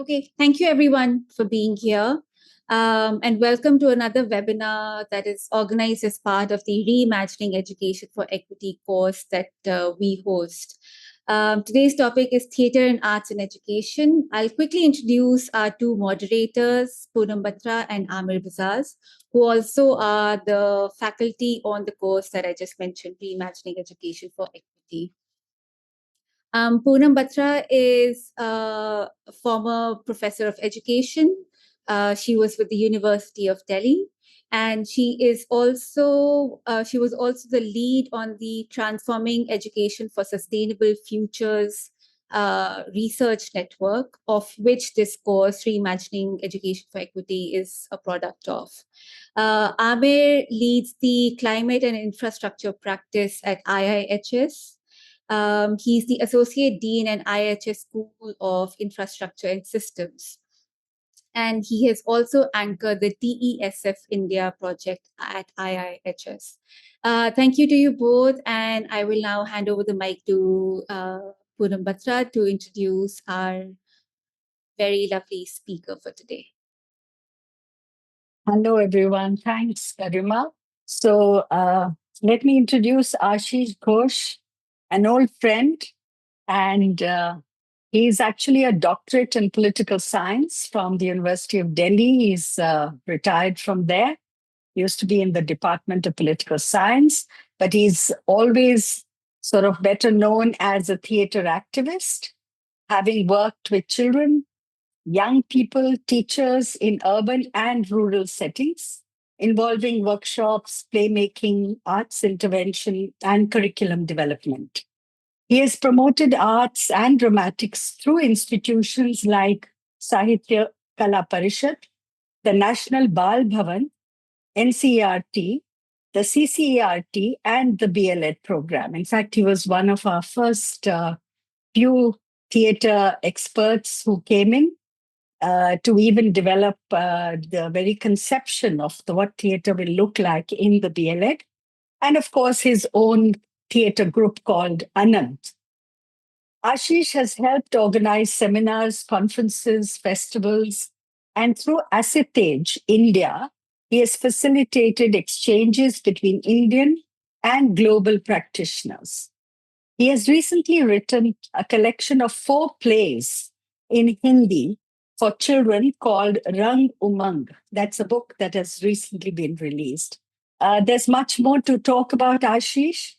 Okay, thank you everyone for being here. And welcome to another webinar that is organized as part of the Reimagining Education for Equity course that we host. Today's topic is Theatre and Arts in Education. I'll quickly introduce our two moderators, Poonam Batra and Amir Bazaz, who also are the faculty on the course that I just mentioned, Reimagining Education for Equity. Poonam Batra is a former professor of education. She was with the University of Delhi, and she was also the lead on the Transforming Education for Sustainable Futures research network, of which this course, Reimagining Education for Equity, is a product of. Amir leads the climate and infrastructure practice at IIHS. He's the Associate Dean at IIHS School of Infrastructure and Systems. And he has also anchored the DESF India project at IIHS. Thank you to you both. And I will now hand over the mic to Poonam Batra to introduce our very lovely speaker for today. Hello, everyone. Thanks, Garima. So let me introduce Ashish Ghosh, an old friend, and he's actually a doctorate in political science from the University of Delhi. He's retired from there. He used to be in the Department of Political Science, but he's always sort of better known as a theater activist, having worked with children, young people, teachers in urban and rural settings, involving workshops, playmaking, arts intervention, and curriculum development. He has promoted arts and dramatics through institutions like Sahitya Kala Parishad, the National Bal Bhavan, NCERT, the CCERT, and the BLEd program. In fact, he was one of our first few theater experts who came in to even develop the very conception of what theater will look like in the BLEd. And of course, his own theater group called Anand. Ashish has helped organize seminars, conferences, festivals, and through Asitage India, he has facilitated exchanges between Indian and global practitioners. He has recently written a collection of 4 plays in Hindi for children called Rang Umang. That's a book that has recently been released. There's much more to talk about Ashish,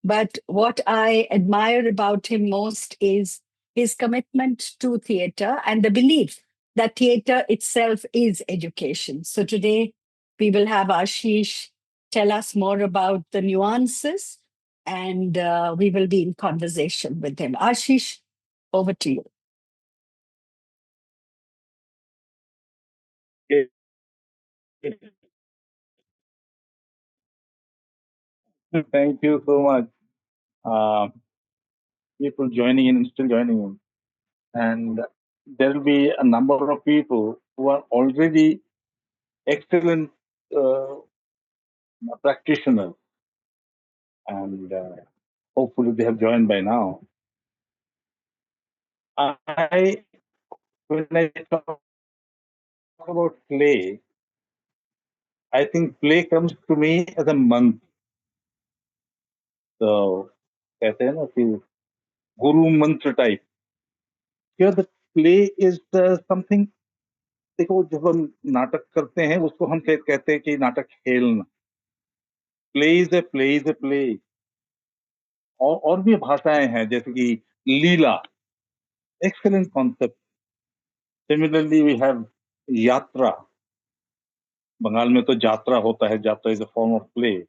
but what I admire about him most is his commitment to theater and the belief that theater itself is education. So today we will have Ashish tell us more about the nuances, and we will be in conversation with him. Ashish, over to you. Thank you so much. People joining in and still joining in. And there will be a number of people who are already excellent practitioners. And hopefully they have joined by now. When I talk about play, I think play comes to me as a month. So, कहते हैं ना कि guru mantra type. Here the play is something. देखो जब हम नाटक करते हैं उसको हम कहते हैं कि नाटक खेलना. Play is a play is a play. और भी भाषाएं हैं जैसे कि लीला. Excellent concept. Similarly, we have yatra. Bengal में तो जात्रा होता है. Jatra is a form of play.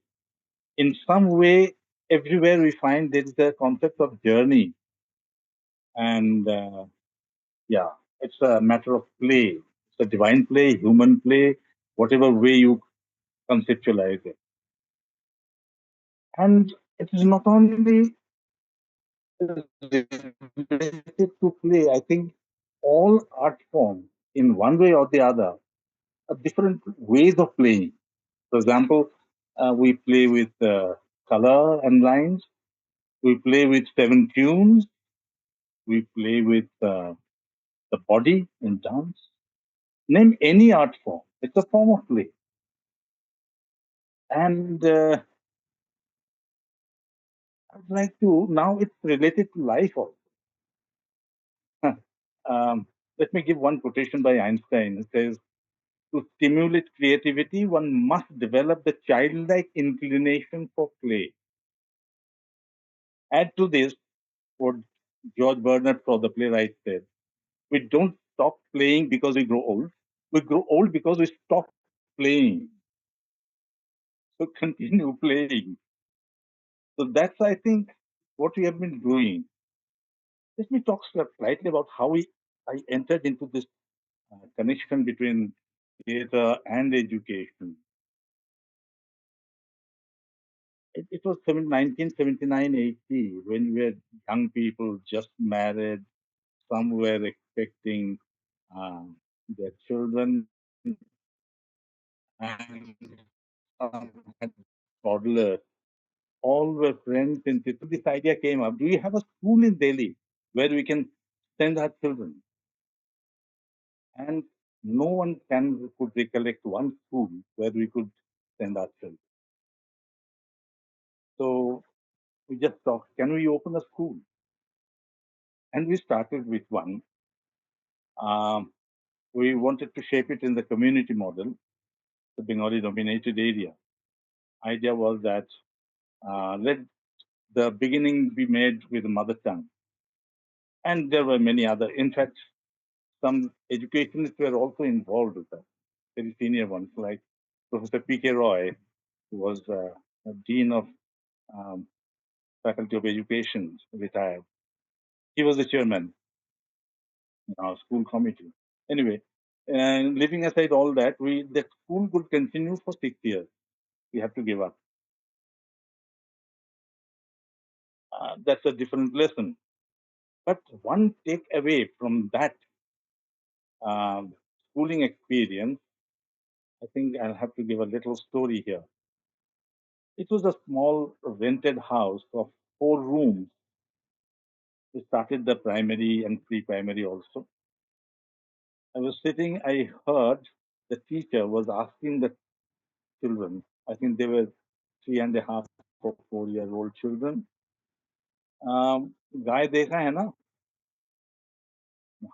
In some way, everywhere we find there is a concept of journey. And yeah, it's a matter of play. It's a divine play, human play, whatever way you conceptualize it. And it is not only related to play. I think all art forms, in one way or the other, are different ways of playing. For example, we play with color and lines. We play with 7 tunes. We play with the body in dance. Name any art form. It's a form of play. And I'd like to, now it's related to life also. Let me give one quotation by Einstein. It says, to stimulate creativity, one must develop the childlike inclination for play. Add to this what George Bernard Shaw, the playwright, said. We don't stop playing because we grow old. We grow old because we stop playing. So continue playing. So that's, I think, what we have been doing. Let me talk slightly about how I entered into this connection between theater and education. It was 1979-80 when we were young people just married. Some were expecting their children, and some had toddlers. All were friends in Chittoor. This idea came up. Do we have a school in Delhi where we can send our children? And no one could recollect one school where we could send our children. So we just thought, can we open a school? And we started with one. We wanted to shape it in the community model, the Bengali dominated area. Idea was that let the beginning be made with the mother tongue. And there were many other. In fact, some educationists were also involved with that, very senior ones like Professor P.K. Roy, who was a dean of um, Faculty of Education, retired. He was the chairman in our school committee. Anyway, and leaving aside all that, the school could continue for 6 years. We have to give up. That's a different lesson. But one takeaway from that um, schooling experience, I think I'll have to give a little story here. It was a small rented house of 4 rooms. We started the primary and pre-primary also. I was sitting, I heard the teacher was asking the children, I think they were 3.5 or 4-year-old children, गाय देखा है ना?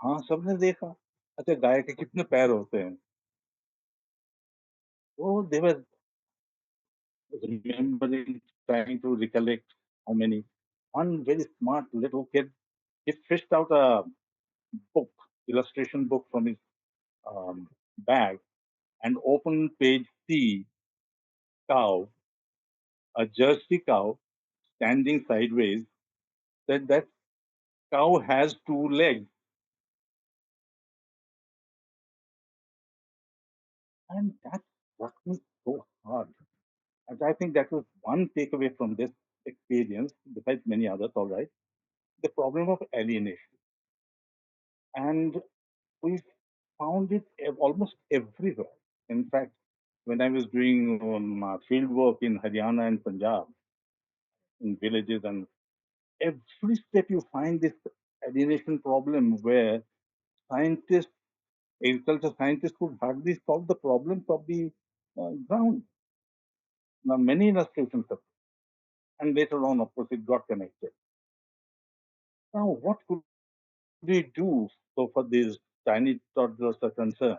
हाँ, सबने देखा. अच्छा, गाय के कितने पैर होते हैं? Oh, they were remembering, trying to recollect how many. One very smart little kid, he fished out a book, illustration book from his bag, and opened page C, cow, a Jersey cow standing sideways, said that cow has 2 legs. And that struck me so hard. And I think that was one takeaway from this experience, besides many others, all right, the problem of alienation. And we found it almost everywhere. In fact, when I was doing field work in Haryana and Punjab, in villages, and every step you find this alienation problem where scientists, agriculture scientists could hardly solve the problems of the ground. Now, many illustrations of, and later on, of course, it got connected. Now, what could we do so for these tiny toddlers are concerned?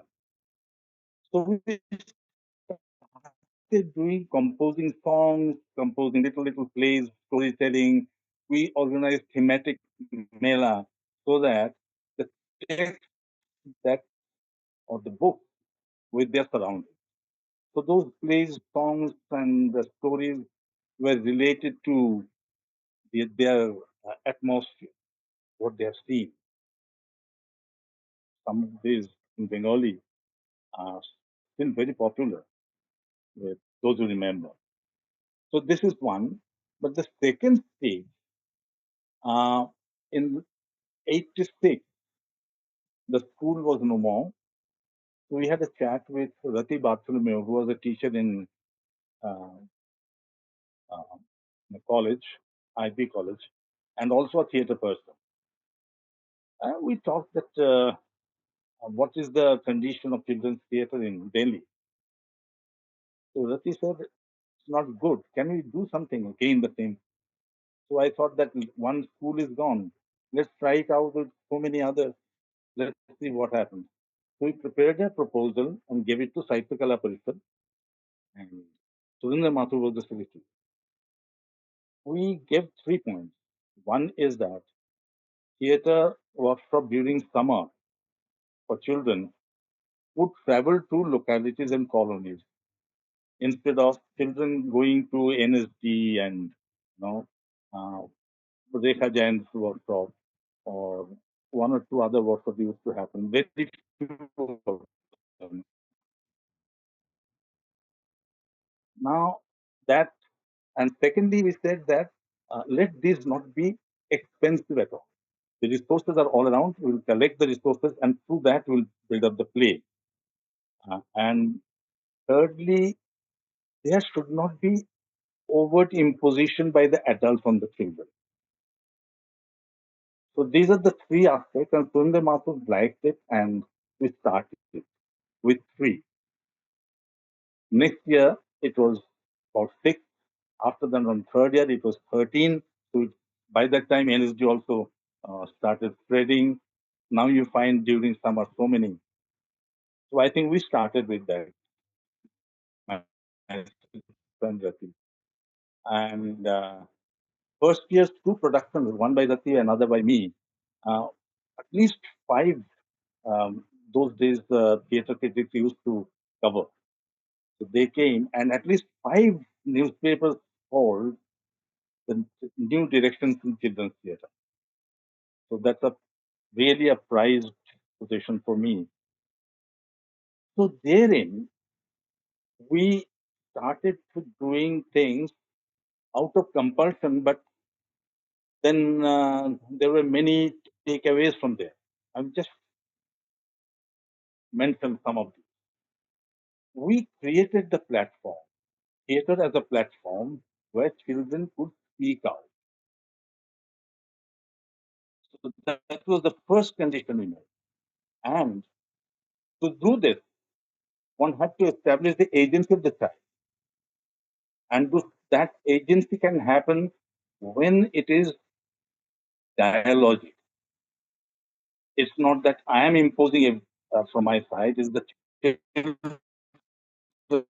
So we started doing composing songs, composing little plays, storytelling. We organized thematic mela so that the text that or the book with their surroundings. So those plays, songs, and the stories were related to their atmosphere, what they have seen. Some of these in Bengali are still very popular with those who remember. So this is one. But the second stage, uh, in 86, the school was no more. So we had a chat with Rati Bartholomew, who was a teacher in uh, a college, IB college, and also a theater person. We talked that what is the condition of children's theatre in Delhi? So Rati said, it's not good. Can we do something again the same? So I thought that one school is gone. Let's try it out with so many others. Let's see what happens. So we prepared a proposal and gave it to Sahitya Parishad, and Surendra Mathur was the secretary. We gave 3 points. One is that theatre workshop during summer for children would travel to localities and colonies instead of children going to NSD and uh, Rekha Jain's workshop or one or two other workshops used to happen. Very few of them. Now that, and secondly, we said that let this not be expensive at all. The resources are all around. We'll collect the resources, and through that, we'll build up the play. And thirdly, there should not be overt imposition by the adults on the children. So these are the three aspects, and Sundar Mathur liked it, and we started it with three. Next year, it was about six. After that, on third year, it was 13. So by that time, NSG also started spreading. Now you find during summer so many. So I think we started with that. And first year's two productions, one by Rati, another by me, at least five those days theatre critics used to cover. So they came, and at least five newspapers called the new directions in children's theatre. So that's a really a prized position for me. So therein, we started to doing things out of compulsion, but then there were many takeaways from there. I've just mentioned some of these. We created the platform, theatre as a platform where children could speak out. So that was the first condition we made. And to do this, one had to establish the agency of the child. And that agency can happen when it is dialogic. It's not that I am imposing it from my side, it's the children who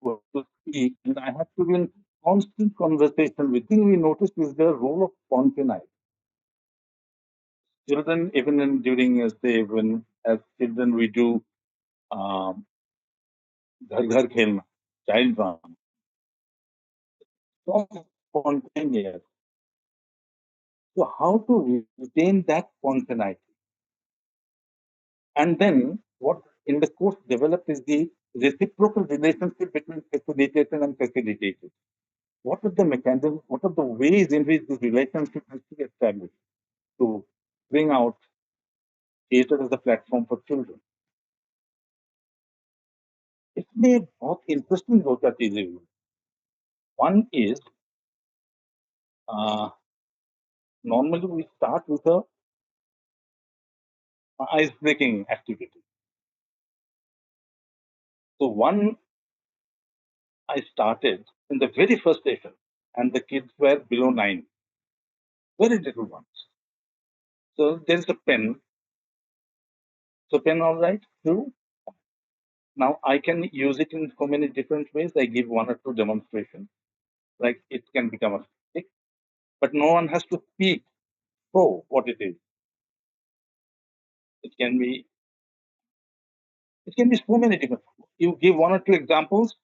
have to speak, and I have to be in constant conversation with them. We noticed is the role of spontaneity. Children, even during say when as children we do um, ghar ghar khelna, child drama, so spontaneous. So how to retain that spontaneity? And then what in the course developed is the reciprocal relationship between facilitator and facilitated. What are the mechanisms? What are the ways in which this relationship has to be established to bring out theatre as a platform for children? इसमें बहुत interesting दो चार चीजें हुई. One is uh, normally we start with a ice breaking activity. So one I started in the very first session, and the kids were below 9, very little ones. So there's a pen. So pen, all right, true. Now I can use it in so many different ways. I give one or two demonstrations. Like it can become a stick, but no one has to speak. Oh, what it is. It can be. It can be so many different. You give one or two examples,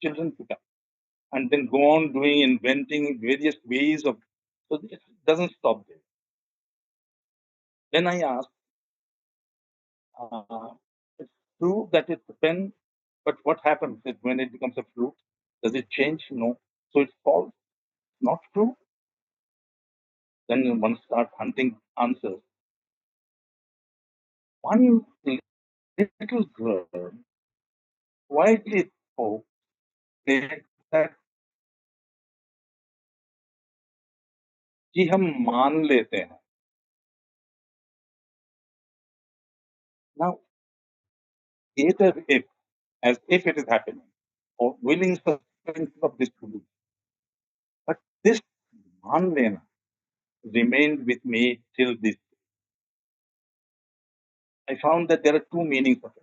children pick up, and then go on doing inventing various ways of. So it doesn't stop there. Then I ask, it's true that it's a pen, but what happens is when it becomes a fruit? Does it change? No. So it's false. Not true. Then one starts hunting answers. One little girl widely spoke said that कि हम मान लेते हैं cater if, as if it is happening, or willing suspension of disbelief. But this मान लेना remained with me till this. I found that there are two meanings of it.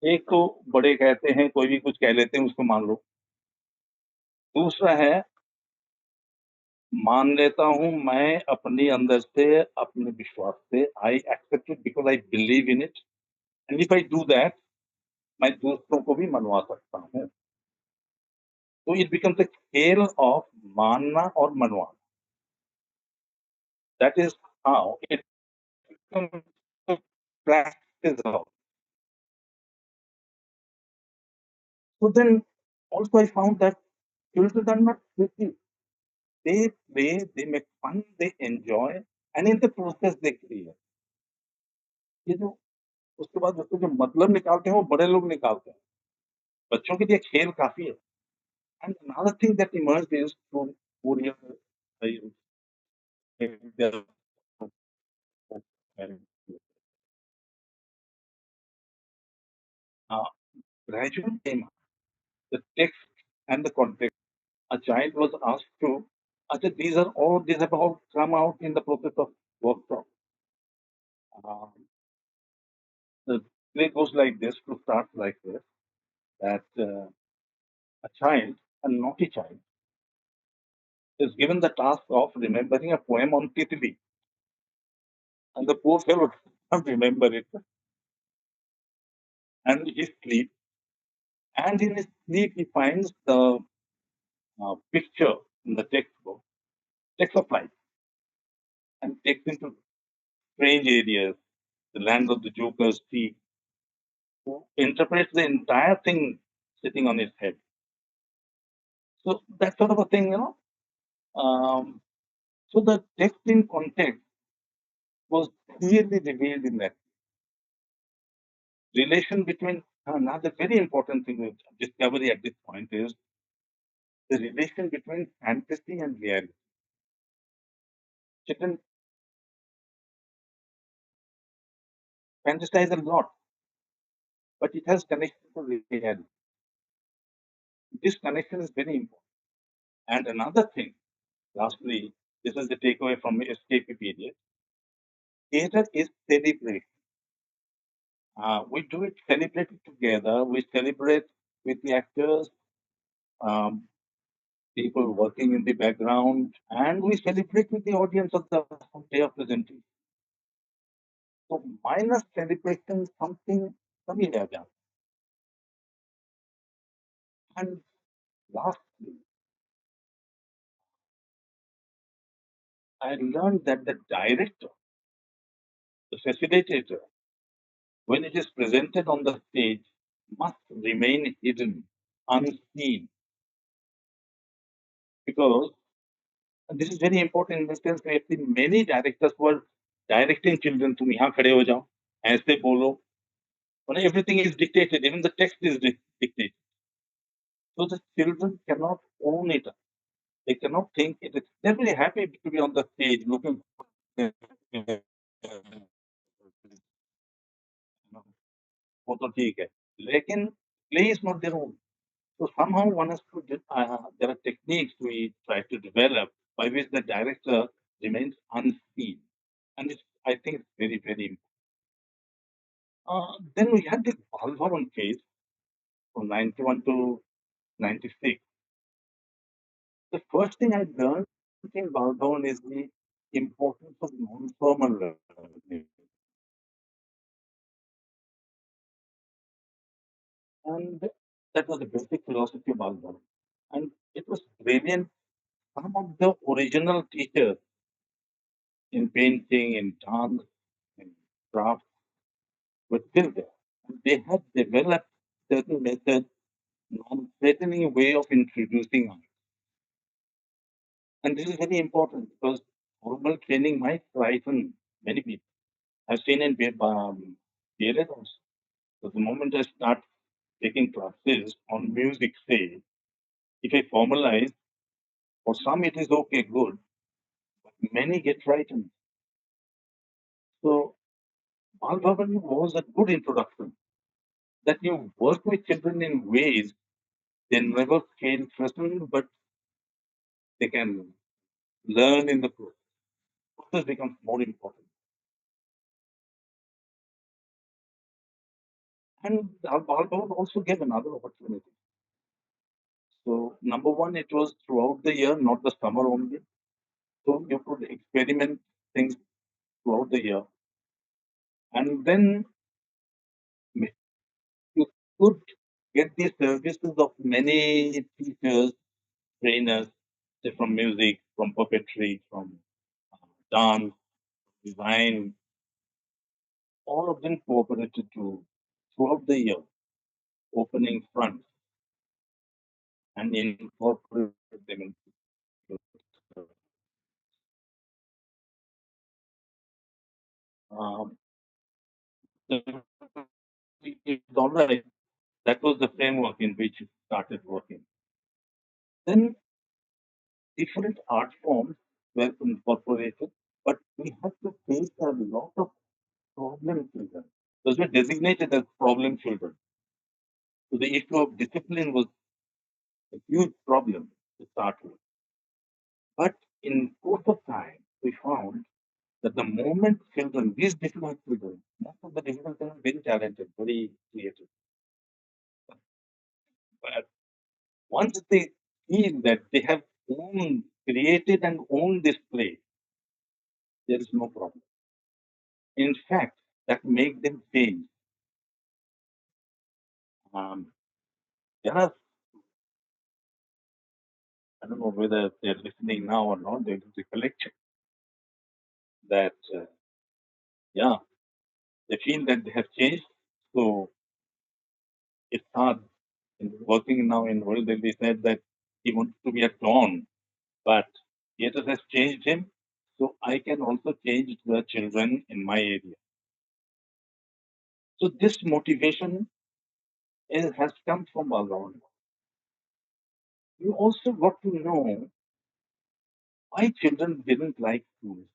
एक तो बड़े कहते हैं, कोई भी कुछ कह लेते हैं, उसको मान लो. दूसरा है, मान लेता हूँ मैं अपने अंदर से, अपने विश्वास से. I accept it because I believe in it, and if I do that, मैं दूसरों को भी मनवा सकता हूँ. तो इट बिकम्स अ खेल ऑफ मानना और मनवाना. That is how it becomes practice of. So then also I found that children are not tricky. They play, they make fun, they enjoy, and in the process they create. ये जो उसके बाद उसको जो मतलब निकालते हैं वो बड़े लोग निकालते हैं. बच्चों के लिए खेल काफ़ी है. And another thing that emerged is from Korea, uh, gradually came up, the text and the context. A child was asked to, these have all come out in the process of workshop. Um, the play goes like this, to start like this, that a child, a naughty child, is given the task of remembering a poem on Titli. And the poor fellow can't remember it. And he sleeps. And in his sleep, he finds the picture in the textbook, text of life, and takes him to strange areas, the land of the jokers, sea, who interprets the entire thing sitting on his head. So that sort of a thing, you know. So the text in context was clearly revealed in that relation between. Now, the very important thing with discovery at this point is the relation between fantasy and reality. Children fantasize a lot, but it has connection to reality. This connection is very important. And another thing, lastly, this is the takeaway from escape period. Theater is celebration. We do it, celebrate it together. We celebrate with the actors, um, people working in the background, and we celebrate with the audience of the day of presentation. So minus celebration, something कभी रह जाता. And lastly, I learned that the director, the facilitator, when it is presented on the stage, must remain hidden, unseen, because this is very important in the sense we have seen many directors who are directing children. तुम यहाँ खड़े हो जाओ, ऐसे बोलो. When everything is dictated, even the text is dictated. So the children cannot own it. They cannot think it. They're very happy to be on the stage looking. वो तो ठीक है, लेकिन play is not their own. So somehow one has to. There are techniques we try to develop by which the director remains unseen, and it's, I think it's very very important. Then we had this Balbhavan case from 91 to 96. The first thing I learned in Balbhavan is the importance of non-formal learning. And that was the basic philosophy of Balbhavan. And it was brilliant. Some of the original teachers in painting, in dance, in craft were still there. And they had developed certain methods, non-threatening way of introducing art. And this is very important because formal training might frighten many people. I've seen in theatre also. So the moment I start taking classes on music, say, if I formalize, for some it is okay, good, but many get frightened. So Balbhavan was a good introduction. that you work with children in ways they never feel threatened, but they can learn in the process. Process becomes more important. And Alcohol also gave another opportunity. So, number one, it was throughout the year, not the summer only. So, you could experiment things throughout the year. And then you could get the services of many teachers, trainers, say from music, from puppetry, from dance, design, all of them cooperated to throughout the year, opening fronts and incorporate them into the um, it's all right. That was the framework in which it started working. Then different art forms were incorporated, but we had to face a lot of problem children. Those were designated as problem children. So the issue of discipline was a huge problem to start with. But in course of time, we found that the moment children, these difficult children, most of the difficult children are very talented, very creative. But once they feel that they have created and owned this play, there is no problem. In fact, that make them change. Um, there are, I don't know whether they're listening now or not, they will recollect that, yeah, they feel that they have changed. So it's hard. In working now in World Delhi said that he wants to be a clone, but theatre has changed him. So I can also change the children in my area. So this motivation has come from around. You also got to know why children didn't like schools.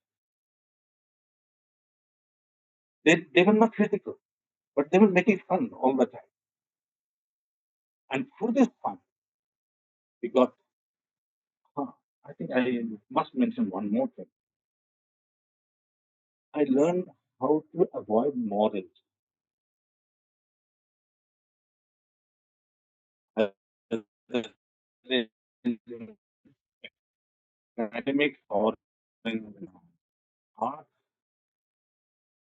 They were not critical, but they were making fun all the time. And through this fun, we got, huh, I think I must mention one more thing. I learned how to avoid morals. Academics or in art,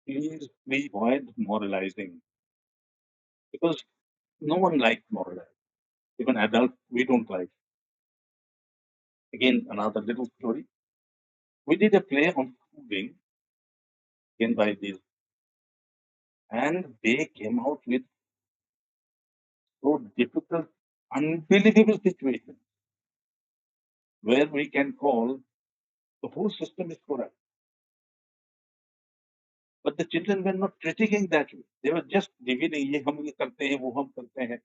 please avoid moralizing because no one likes moralizing. Even adults, we don't like. Again, another little story. We did a play on schooling again by this, and they came out with so difficult, unbelievable situation where we can call the whole system is corrupt. But the children were not critiquing that way. They were just revealing ये हम ये करते हैं, वो हम करते हैं.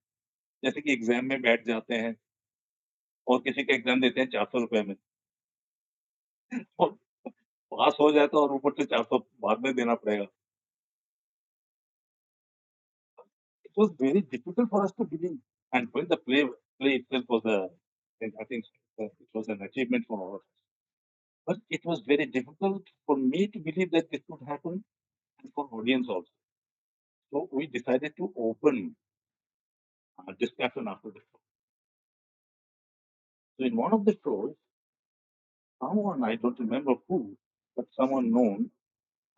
जैसे कि एग्जाम में बैठ जाते हैं और किसी का एग्जाम देते हैं 400 रुपए में और पास हो जाए तो और ऊपर से 400 बाद में देना पड़ेगा. It was very difficult for us to believe. And when the play itself was I think it was an achievement for all of us. But it was very difficult for me to believe that this could happen and for audience also. So we decided to open a discussion after the show. So in one of the shows, someone, I don't remember who, but someone known,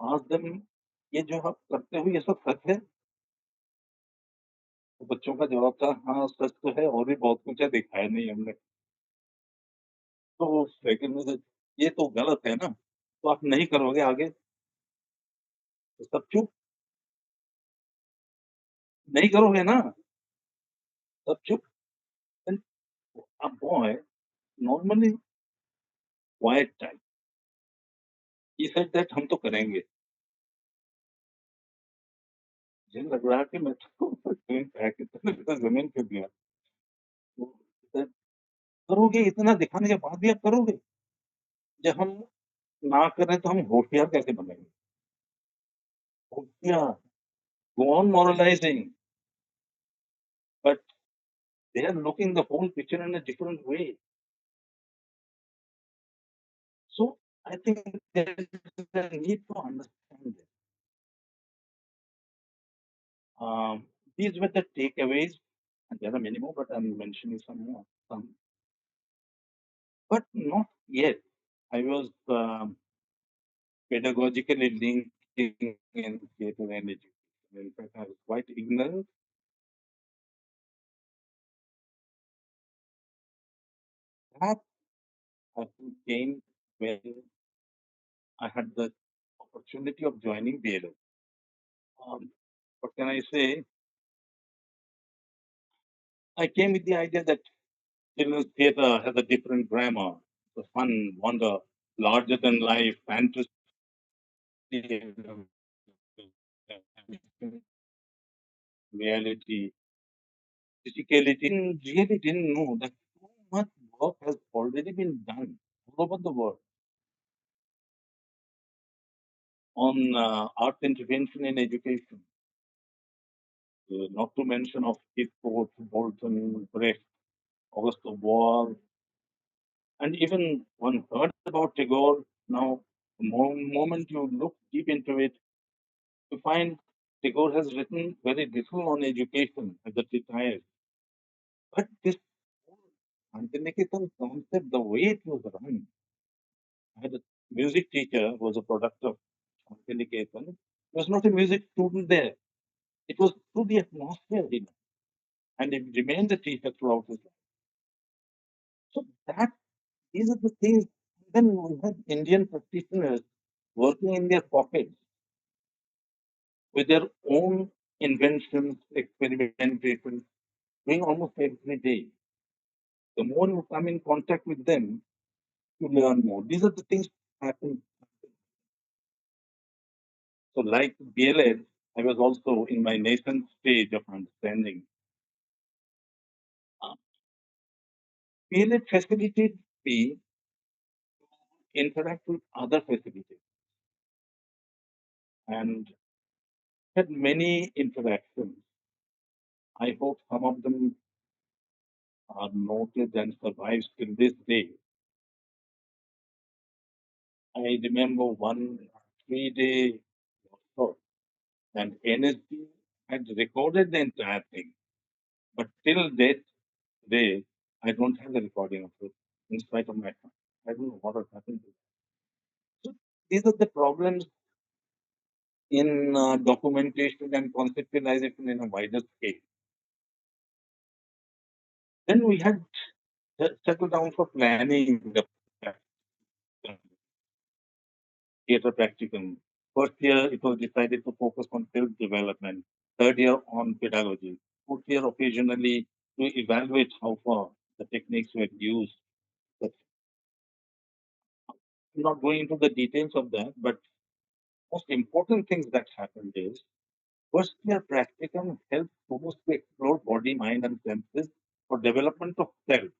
asked them, ये जो आप करते हो ये सब सच है? तो बच्चों का जवाब था, हाँ सच तो है और भी बहुत कुछ है दिखाया नहीं हमने. तो सेकंड में से ये तो गलत है ना, तो आप नहीं करोगे आगे? तो सब चुप, नहीं करोगे ना? सब चुप. Then a boy, normally quiet type, he said that हम तो करेंगे. मुझे लग रहा है कि मैं तो फेंक इतना ज़मीन पे दिया. तो सर करोगे इतना दिखाने के बाद भी आप करोगे? जब हम ना करें तो हम होशियार कैसे बनेंगे? होशियार, go on moralizing. but they are looking the whole picture in a different way. So I think there is a need to understand this. These were the takeaways, and there are many more, but I'm mentioning some more. But not yet. I was pedagogically linking in theatre and education. In fact, I was quite ignorant. That I think came when I had the opportunity of joining BLS. What can I say? I came with the idea that children's theatre has a different grammar, the fun, wonder, larger than life, fantasy, reality, physicality. Really didn't know that so much work has already been done all over the world on art intervention in education. Not to mention of Hitchcock, Bolton, Brecht, Auguste Boal, and even one heard about Tagore. Now, the moment you look deep into it, you find Tagore has written very little on education as it retired. But this whole Antiniketan concept, the way it was run, I had a music teacher who was a product of Antiniketan. He was not a music student there. It was through the atmosphere, and he remained a teacher throughout his life. So that these are the things. Then we had Indian practitioners working in their pockets with their own inventions, experimentations, doing almost every day. The more you come in contact with them, you learn more. These are the things happen. So, like BLS, I was also in my nascent stage of understanding. Uh, BLS facilitated me interact with other facilities and had many interactions. I hope some of them are noted and survive till this day. I remember one 3-day workshop, and NSD had recorded the entire thing. But till that day, I don't have the recording of it, in spite of my time. I don't know what has happened to it. So these are the problems in documentation and conceptualization in a wider scale. Then we had settled down for planning the theatre practicum. First year, it was decided to focus on self development. Third year, on pedagogy. Fourth year, occasionally to evaluate how far the techniques were used. But I'm not going into the details of that, but most important things that happened is first year practicum helps students to explore body, mind, and senses for development of self,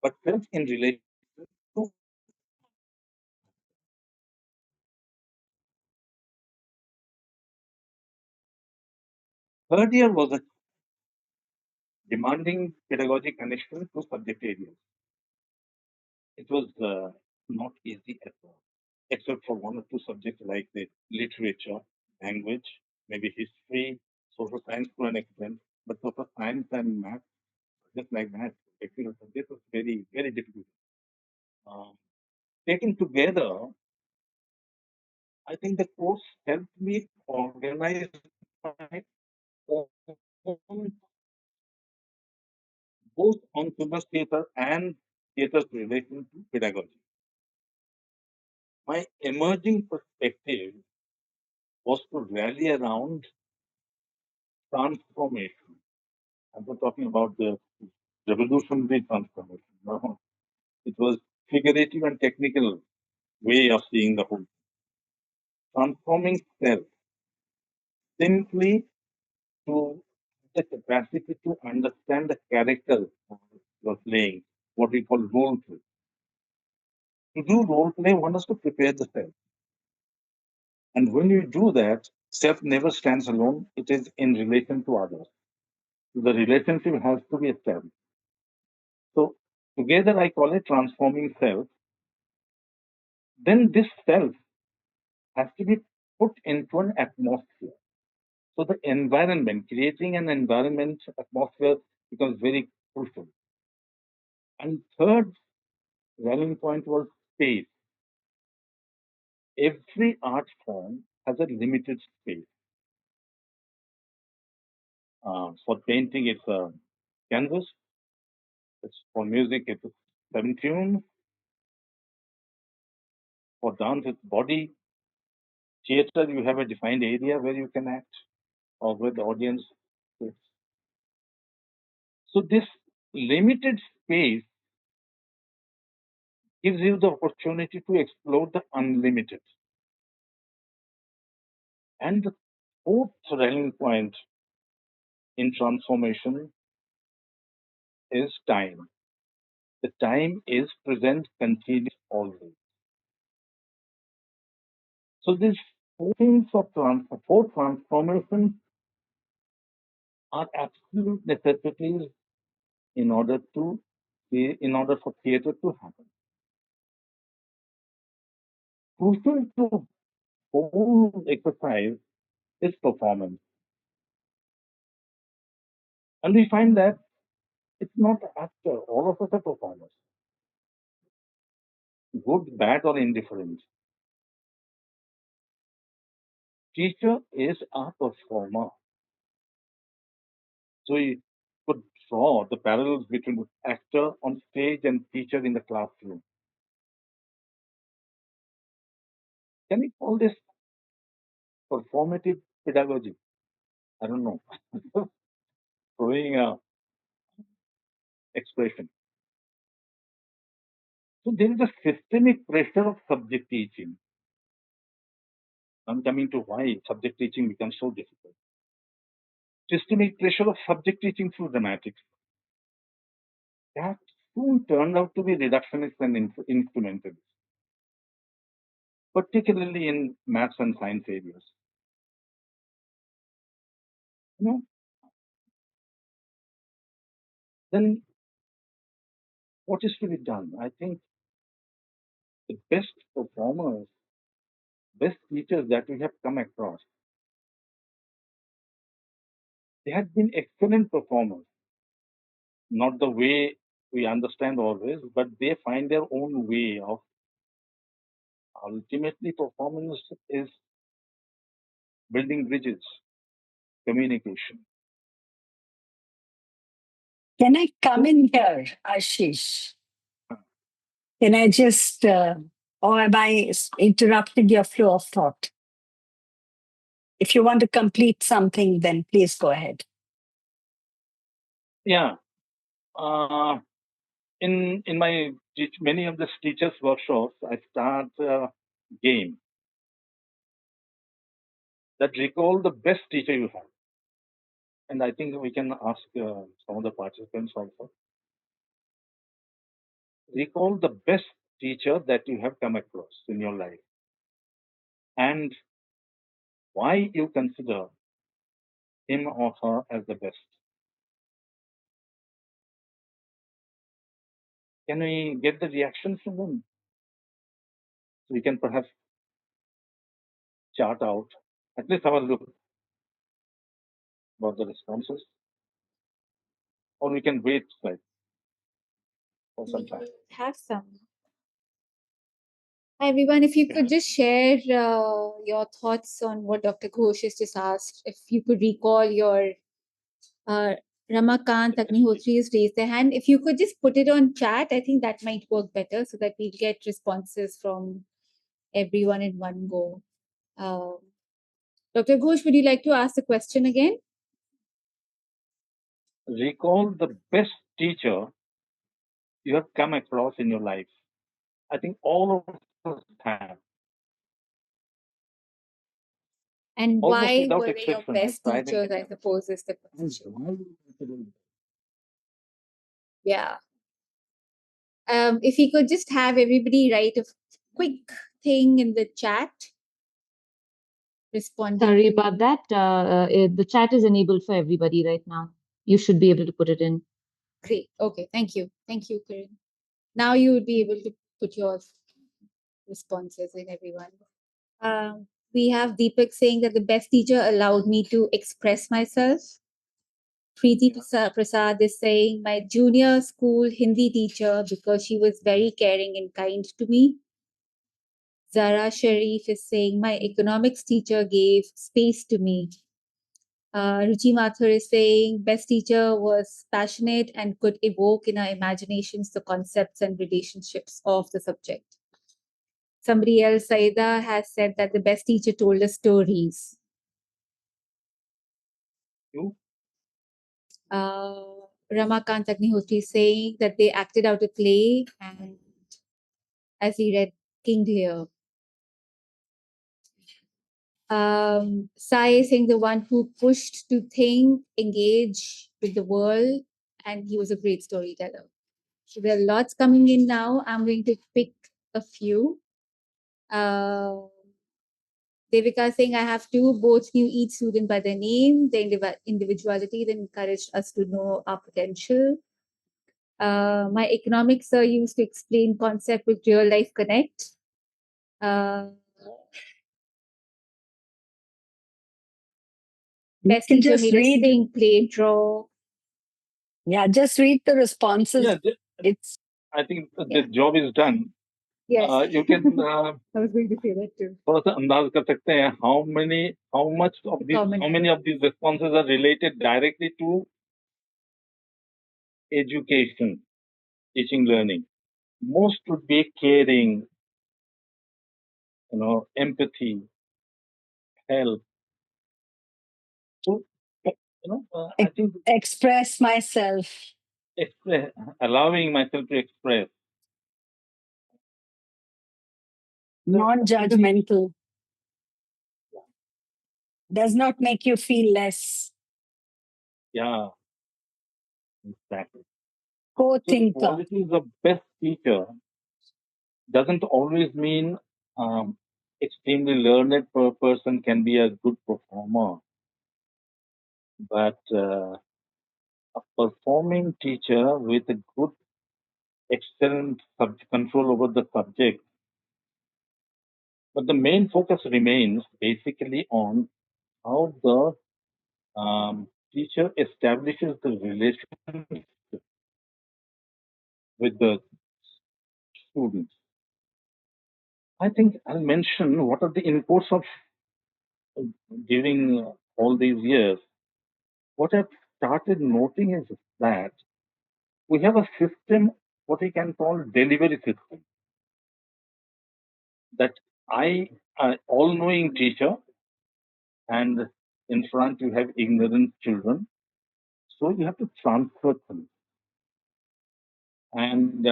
but self in relation to third year was a demanding pedagogy connection to subject areas. It was not easy at all, except for one or two subjects like the literature, language, maybe history, social science to an extent, but social science and math, just like that, technical subject was very, very difficult. Um, Taken together, I think the course helped me organize my own, both on children's theatre and theatre's relation to pedagogy. My emerging perspective was to rally around transformation. I'm not talking about the revolutionary transformation. No, it was figurative and technical way of seeing the whole. Transforming self simply to the capacity to understand the character you're playing, what we call role play. To do role play, one has to prepare the self. And when you do that, self never stands alone, it is in relation to others. The relationship has to be established. So together I call it transforming self. Then this self has to be put into an atmosphere. So the environment, creating an environment atmosphere becomes very crucial. And third rallying point was space. Every art form has a limited space. For painting, it's a canvas. It's for music, it's a seven tune. For dance, it's body. Theater, you have a defined area where you can act or where the audience is. So this limited space gives you the opportunity to explore the unlimited. And the fourth rallying point in transformation is time. The time is present, continuous, always. So these four things of four transformations are absolute necessities in order for theatre to happen. Crucial to whole exercise is performance. And we find that it's not actor, all of us are performers. Good, bad, or indifferent. Teacher is a performer. So we could draw the parallels between actor on stage and teacher in the classroom. Can we call this performative pedagogy? I don't know. Throwing a expression. So there is a systemic pressure of subject teaching. I'm coming to why subject teaching becomes so difficult. Systemic pressure of subject teaching through dramatics. That soon turned out to be reductionist and instrumentalist, particularly in maths and science areas. You know, then what is to be done? I think the best performers, best teachers that we have come across, they have been excellent performers. Not the way we understand always, but they find their own way of ultimately performance is building bridges, communication. Can I come in here, Ashish? Can I just, or am I interrupting your flow of thought? If you want to complete something, then please go ahead. Yeah. In my many of the teachers workshops, I start a game that recall the best teacher you have, and I think we can ask some of the participants also recall the best teacher that you have come across in your life and why you consider him or her as the best. Can we get the reactions from them? So we can perhaps chart out, at least have a look about the responses, or we can wait like for some time. Have some. Hi, everyone. If you could just share your thoughts on what Dr. Ghosh has just asked, if you could recall your Ramakant Agnihotri has raised their hand. If you could just put it on chat, I think that might work better so that we'll get responses from everyone in one go. Dr. Ghosh, would you like to ask the question again? Recall the best teacher you have come across in your life. I think all of us have. And Almost why without were they your exception, I best tried and teachers, I suppose, is the question. Yeah. If you could just have everybody write a quick thing in the chat responding. Sorry about that. The chat is enabled for everybody right now. you should be able to put it in. Great. Okay. Thank you. Thank you, Kiran. Now you would be able to put your responses in, everyone. We have Deepak saying that the best teacher allowed me to express myself. Preeti Prasad is saying my junior school Hindi teacher because she was very caring and kind to me. Zara Sharif is saying my economics teacher gave space to me. Ruchi Mathur is saying best teacher was passionate and could evoke in our imaginations the concepts and relationships of the subject. Somebody else, Saida, has said that the best teacher told us stories. You? Ramakant Agnihotri is saying that they acted out a play and as he read King Lear. Sai is saying the one who pushed to think, engage with the world, and he was a great storyteller. So there are lots coming in now. I'm going to pick a few. Devika is saying I have two, both knew each student by their name, their individuality that encouraged us to know our potential. My economics sir used to explain concept with real life connect. Best can teacher just made us read. sing, play, draw. Yeah, just read the responses. Yeah, It's I think the Yeah. job is done. Yes. You can I was going to say that too. थोड़ा सा अंदाज कर सकते हैं how many of these responses are related directly to education, teaching, learning. Most would be caring, empathy, help. So, I think express myself. allowing myself to express. Non-judgmental. Does not make you feel less. Yeah, exactly. Co-thinker. So qualities of best teacher doesn't always mean extremely learned person can be a good performer, but a performing teacher with a good, excellent control over the subject. But the main focus remains basically on how the teacher establishes the relationship with the students. I think I'll mention what are the in course of during all these years. What I've started noting is that we have a system, what we can call delivery system, that all-knowing teacher, and in front you have ignorant children, so you have to transfer them, and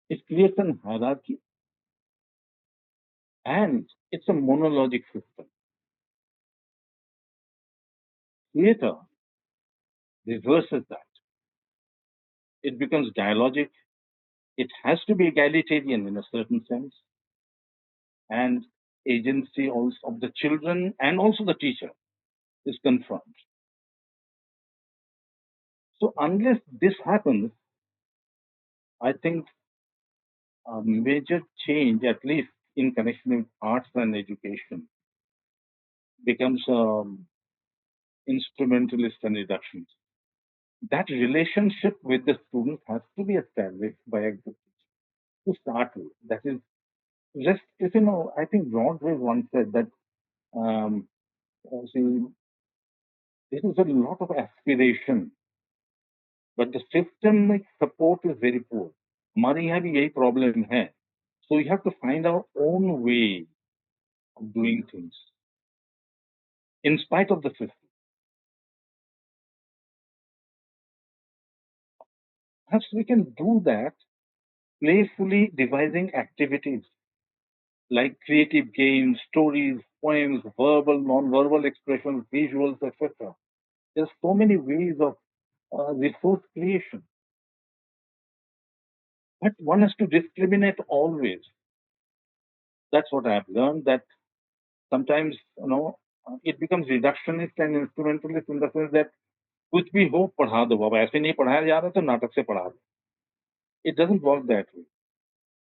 it creates a hierarchy, and it's a monologic system. Theater reverses that. It becomes dialogic. It has to be egalitarian in a certain sense, and agency also of the children and also the teacher is confirmed. So unless this happens, I think a major change, at least in connection with arts and education, becomes instrumentalist and reductionist. That relationship with the student has to be established by a good teacher to start with. That is, just if I think Broadway once said that see, there is a lot of aspiration, but the systemic support is very poor. हमारे यहाँ भी यही problem है. So you have to find our own way of doing things in spite of the system. Perhaps we can do that playfully devising activities like creative games, stories, poems, verbal, non-verbal expressions, visuals, etc. There's so many ways of resource creation. But one has to discriminate always. That's what I've learned, that sometimes, it becomes reductionist and instrumentalist in the sense that कुछ भी हो पढ़ा दो, अब ऐसे नहीं पढ़ाया जा रहा तो नाटक से पढ़ा दो. It doesn't work that way.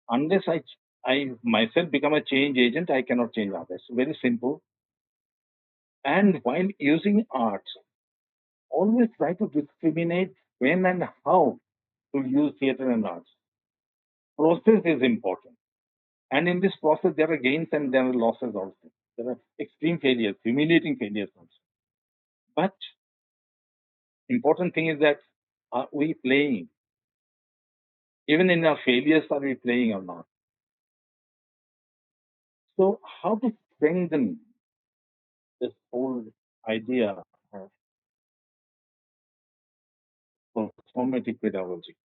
Unless I myself become a change agent, I cannot change others. Very simple. And while using arts, always try to discriminate when and how to use theater and arts. Process is important. And in this process, there are gains and there are losses also. There are extreme failures, humiliating failures also. But important thing is that are we playing? Even in our failures, are we playing or not? So how to strengthen this whole idea of transformative pedagogy?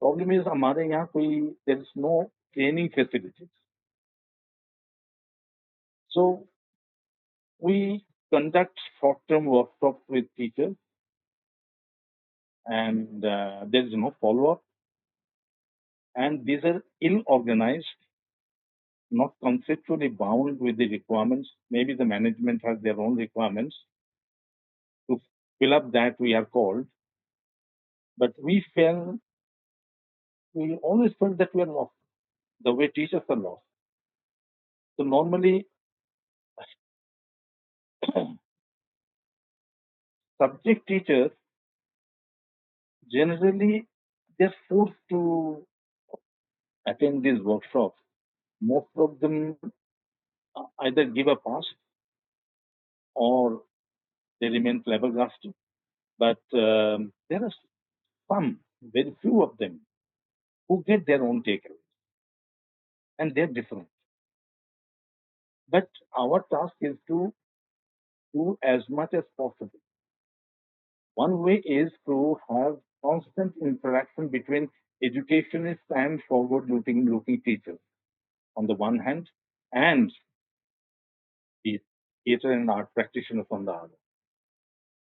Problem is हमारे यहाँ कोई there is no training facilities. So we conduct short-term workshops with teachers, and there is no follow-up. And these are ill-organized, not conceptually bound with the requirements. Maybe the management has their own requirements to fill up that we are called. But we always felt that we are lost, the way teachers are lost. So normally, subject teachers generally they're forced to attend these workshops. Most of them either give a pass or they remain flabbergasted. But there are some, very few of them, who get their own takeaways, and they're different. But our task is to do as much as possible. One way is to have constant interaction between educationists and forward-looking teachers on the one hand, and the theatre and art practitioners on the other.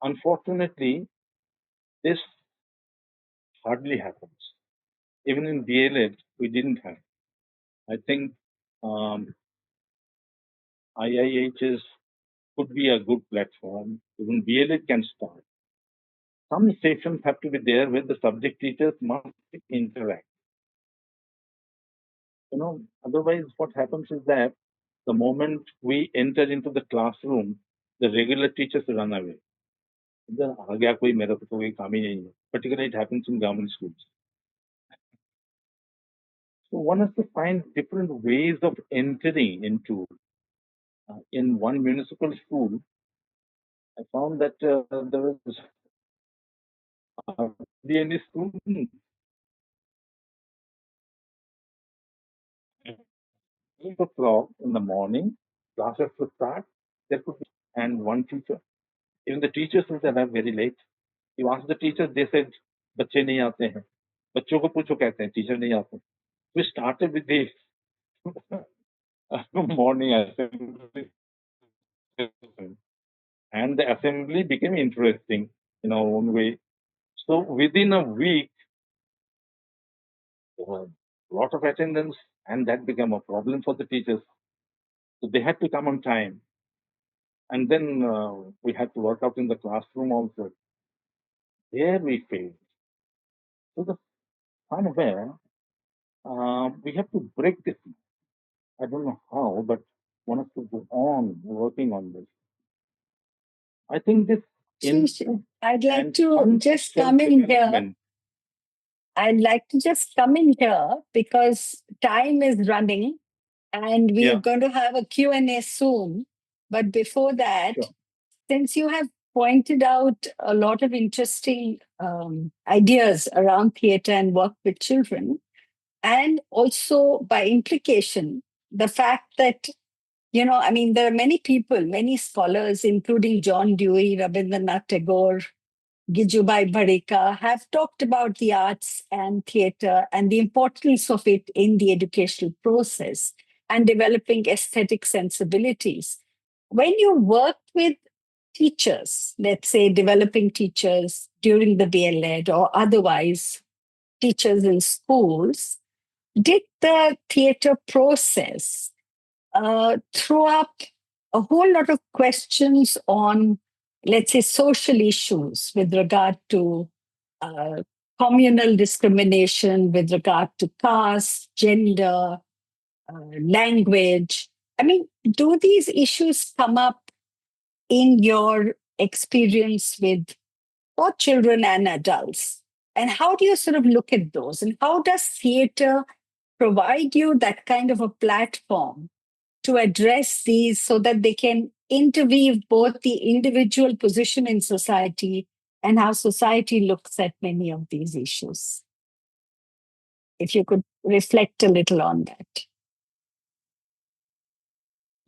Unfortunately, this hardly happens. Even in BLED, we didn't have. I think IIHs could be a good platform. Even BLED can start. Some sessions have to be there where the subject teachers must interact. Otherwise, what happens is that the moment we enter into the classroom, the regular teachers run away. आ गया कोई मेरा तो कोई काम ही नहीं है. Particularly, it happens in government schools. So one has to find different ways of entering into. In one municipal school, I found that there was hardly any student. 8 o'clock in the morning, classes to start. There could be and one teacher. Even the teachers would arrive very late. You ask the teachers, they said, "बच्चे नहीं आते हैं." बच्चों को पूछो कहते हैं, "teacher नहीं आते." We started with the morning assembly, and the assembly became interesting in our own way. So within a week, there was a lot of attendance, and that became a problem for the teachers. So they had to come on time. And then we had to work out in the classroom also. There we failed. So somewhere we have to break this. I don't know how, but one has to go on working on this. I think this Ashish, input I'd like and to fun just come in here. self-development. I'd like to just come in here because time is running and we're Yeah, going to have a Q&A soon. But before that, sure. since you have pointed out a lot of interesting ideas around theatre and work with children, and also by implication, the fact that, I mean, there are many people, many scholars, including John Dewey, Rabindranath Tagore, Gijubai Bharika, have talked about the arts and theatre and the importance of it in the educational process and developing aesthetic sensibilities. When you work with teachers, let's say developing teachers during the BLED or otherwise teachers in schools, did the theatre process throw up a whole lot of questions on let's say, social issues with regard to uh, communal discrimination, with regard to caste, gender, language. I mean, do these issues come up in your experience with both children and adults? And how do you sort of look at those? And how does theater provide you that kind of a platform to address these so that they can interweave both the individual position in society and how society looks at many of these issues? If you could reflect a little on that.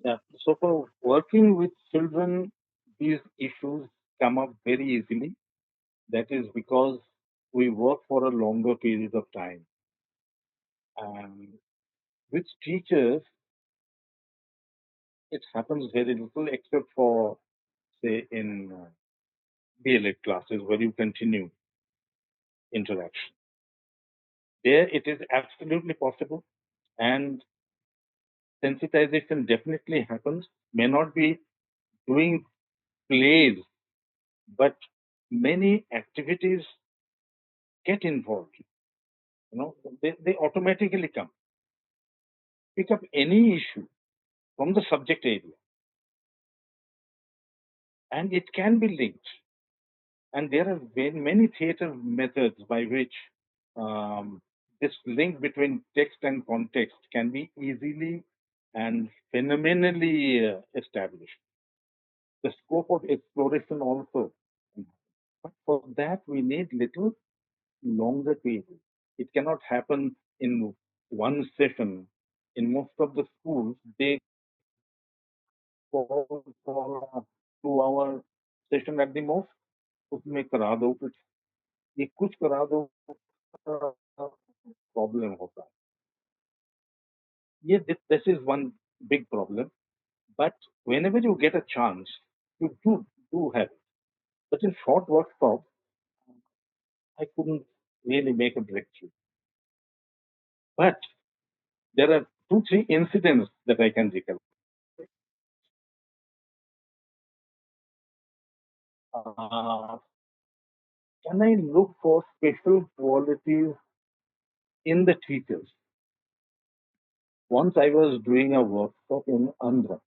Yeah. So for working with children, these issues come up very easily. That is because we work for a longer period of time. And with teachers, it happens very little except for, say, in BLED classes where you continue interaction. There it is absolutely possible, and sensitization definitely happens. May not be doing plays, but many activities get involved. You know, they automatically come. Pick up any issue from the subject area, and it can be linked. And there are many theater methods by which this link between text and context can be easily and phenomenally established. The scope of exploration also. But for that, we need little longer period. It cannot happen in one session. In most of the schools, they call for a 2 hour session at the most. उसमें करा दो कुछ ये कुछ करा दो problem होता है ये this is one big problem. But whenever you get a chance, you do have it. But in short workshops, I couldn't really make a breakthrough. But there are 2, 3 incidents that I can recall. Uh, can I look for special qualities in the teachers? Once I was doing a workshop in Andhra,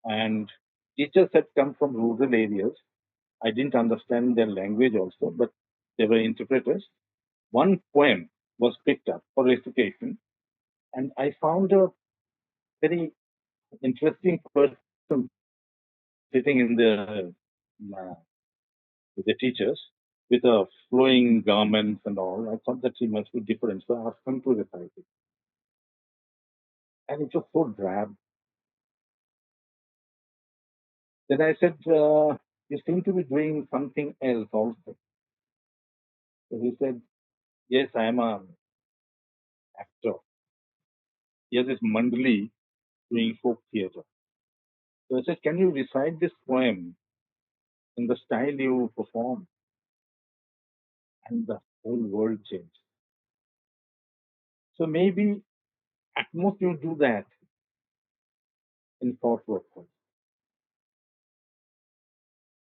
and teachers had come from rural areas. I didn't understand their language also, but they were interpreters. One poem was picked up for recitation, and I found a very interesting person sitting in uh, with the teachers with a flowing garments and all. I thought that he must be different, so I asked him to recite it. And it was so drab. Then I said, you seem to be doing something else also. So he said, yes, I am an actor. He has this mandali doing folk theatre. So I said, can you recite this poem in the style you perform? And the whole world changed. So maybe at most you do that in thought workshops.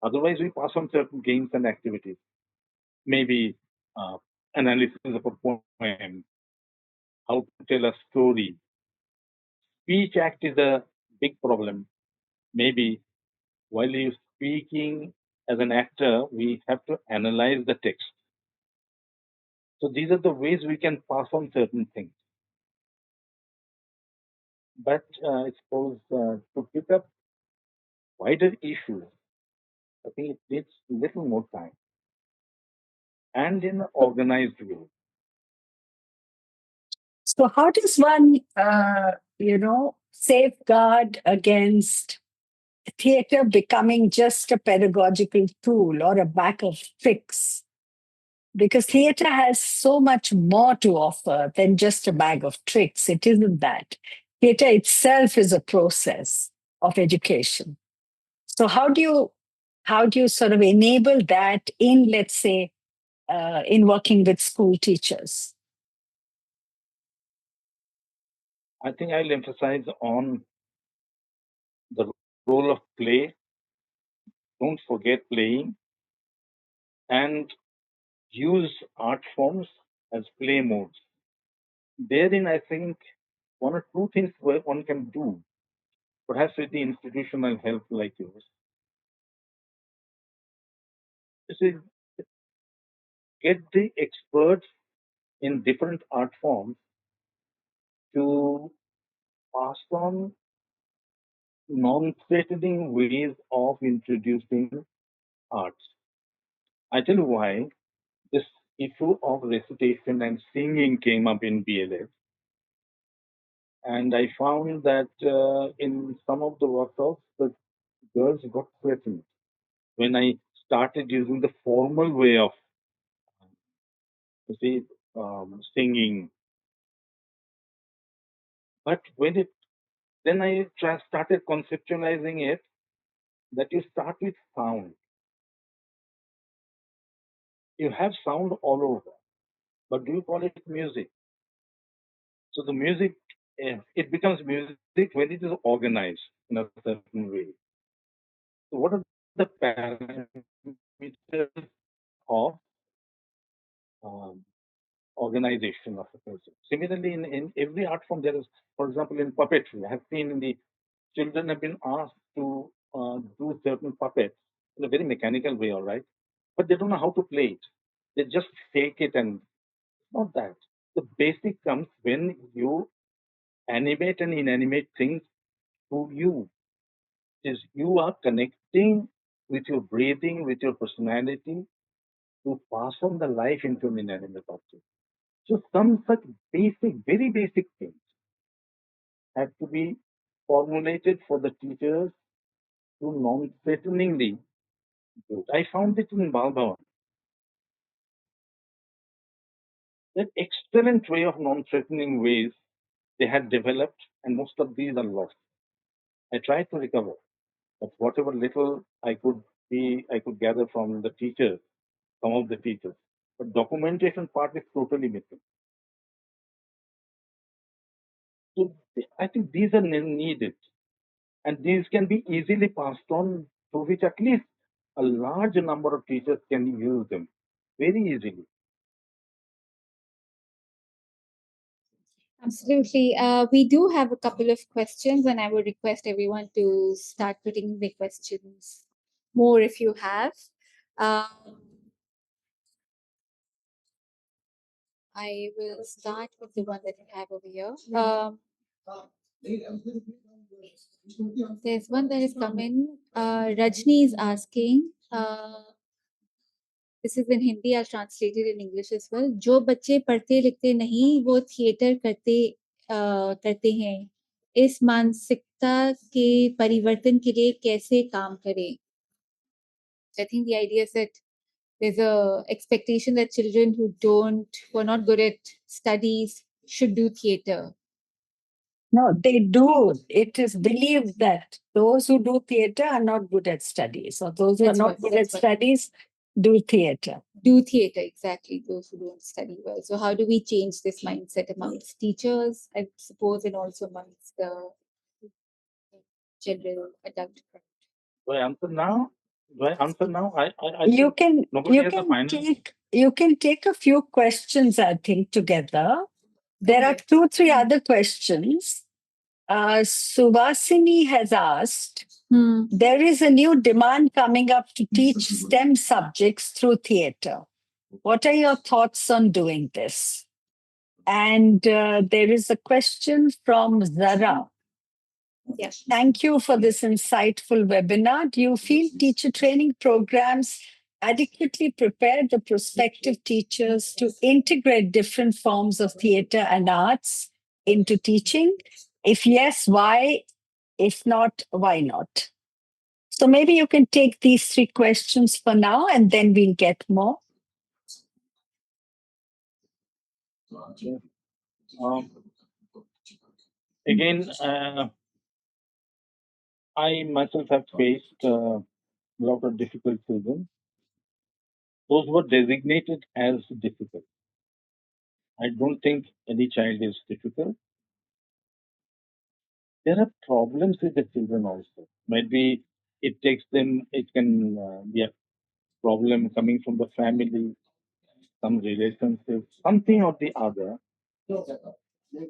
Otherwise, we pass on certain games and activities. Maybe analysis of a poem, how to tell a story. Speech act is a big problem. Maybe while you're speaking as an actor, we have to analyze the text. So these are the ways we can pass on certain things. But I suppose to pick up wider issues, I think it needs little more time and in an organized way. So, how does one, safeguard against theater becoming just a pedagogical tool or a bag of tricks? Because theater has so much more to offer than just a bag of tricks. It isn't that. Theater itself is a process of education. So how do you sort of enable that in, let's say, in working with school teachers? I think I'll emphasize on the role of play don't forget playing, and use art forms as play modes. Therein, I think one or two things where one can do, perhaps with the institutional help like yours, is get the experts in different art forms to pass on non-threatening ways of introducing arts. I tell you why this issue of recitation and singing came up in BLS, and I found that in some of the workshops, the girls got threatened when I started using the formal way of, you see, singing. But then I started conceptualizing it that you start with sound. You have sound all over, but do you call it music? So the music, it becomes music when it is organized in a certain way. So what are the parameters of um, organization of a person? Similarly, in every art form, there is, for example, in puppetry, I have seen in the children have been asked to do certain puppets in a very mechanical way, all right, but they don't know how to play it. They just fake it, and not that. The basic comes when you animate and inanimate things to you. Is you are connecting with your breathing, with your personality to pass on the life into an inanimate object. So some such basic, very basic things have to be formulated for the teachers to non-threateningly do it. I found it in Balbhavan. That excellent way of non-threatening ways they had developed, and most of these are lost. I tried to recover, but whatever little I could gather from the teachers, some of the teachers. But documentation part is totally missing. So I think these are needed, and these can be easily passed on, through which at least a large number of teachers can use them very easily. Absolutely. We do have a couple of questions, and I would request everyone to start putting the questions more if you have. Um, I will start with the one that I have over here. There's one that has come in. Rajni is asking, this is in Hindi, I'll translate it in English as well. जो बच्चे पढ़ते लिखते नहीं वो theatre करते हैं इस मानसिकता के परिवर्तन के लिए कैसे काम करें? I think the idea is that there's a expectation that children who are not good at studies should do theater. No, they do. It is believed that those who do theater are not good at studies, or those who are not good at studies do theater. Do theater, exactly, those who don't study well. So how do we change this mindset amongst teachers, I suppose, and also amongst the general adult crowd? Do I answer now? I You think can nobody you has a can final. take a few questions, I think, together. There are 2-3 other questions. Suvasini has asked, there is a new demand coming up to teach STEM subjects through theater. What are your thoughts on doing this? And there is a question from Zara. Yes. Thank you for this insightful webinar. Do you feel teacher training programs adequately prepare the prospective teachers to integrate different forms of theater and arts into teaching? If yes, why? If not, why not? So maybe you can take these 3 questions for now, and then we'll get more. Okay. Again, I myself have faced a lot of difficult children. Those were designated as difficult. I don't think any child is difficult. There are problems with the children also. Might be it takes them, it can be a problem coming from the family, some relationships, something or the other.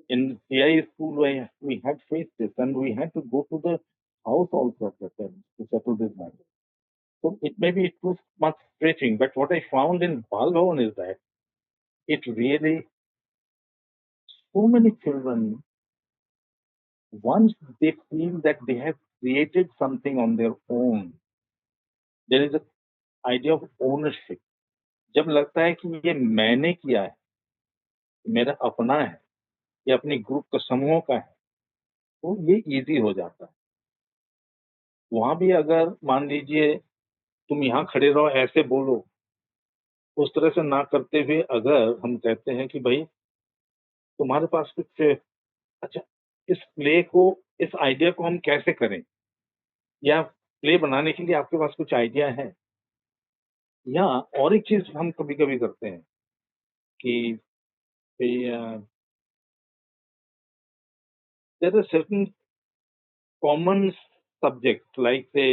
In CI school, we had faced this, and we had to go to the house also of the parents to settle this matter. So it was much stretching, but what I found in Balbhavan is that it really, so many children, once they feel that they have created something on their own, there is an idea of ownership. जब लगता है कि ये मैंने किया है, मेरा अपना है, ये अपने ग्रुप का समूह का है, तो ये इजी हो जाता है. वहां भी अगर मान लीजिए तुम यहाँ खड़े रहो, ऐसे बोलो, उस तरह से ना करते हुए अगर हम कहते हैं कि भाई तुम्हारे पास कुछ, अच्छा, इस प्ले को, इस आइडिया को हम कैसे करें, या प्ले बनाने के लिए आपके पास कुछ आइडिया है, या और एक चीज हम कभी कभी करते हैं कि there are certain common subject like से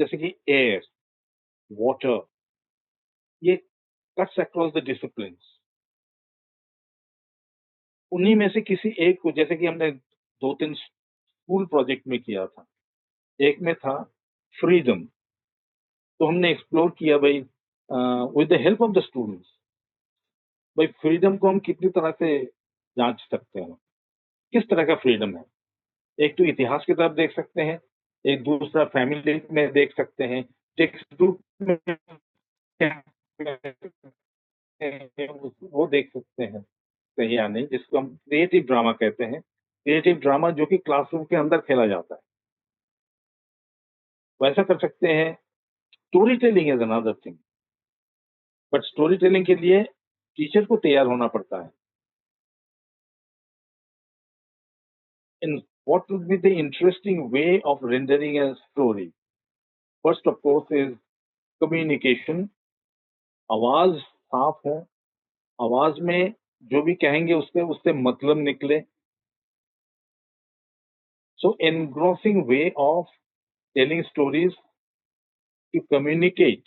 जैसे कि एयर, वाटर, ये कट्स अक्रॉस द डिसिप्लिन. उन्हीं में से किसी एक को, जैसे कि हमने 2-3 स्कूल प्रोजेक्ट में किया था. एक में था फ्रीडम, तो हमने एक्सप्लोर किया भाई with the help of the students, भाई फ्रीडम को हम कितनी तरह से जांच सकते हैं, किस तरह का फ्रीडम है. एक तो इतिहास की तरफ देख सकते हैं, एक दूसरा फैमिली में देख सकते हैं, टेक्स्ट बुक में वो देख सकते हैं, सही या नहीं, जिसको हम क्रिएटिव ड्रामा कहते हैं. क्रिएटिव ड्रामा जो कि क्लासरूम के अंदर खेला जाता है, वैसा कर सकते हैं. Story telling is another thing, but story telling के लिए टीचर को तैयार होना पड़ता है. In what would be the interesting way of rendering a story? First, of course, is communication. आवाज साफ हो, आवाज में जो भी कहेंगे उसके उससे मतलब निकले. So, engrossing way of telling stories to communicate.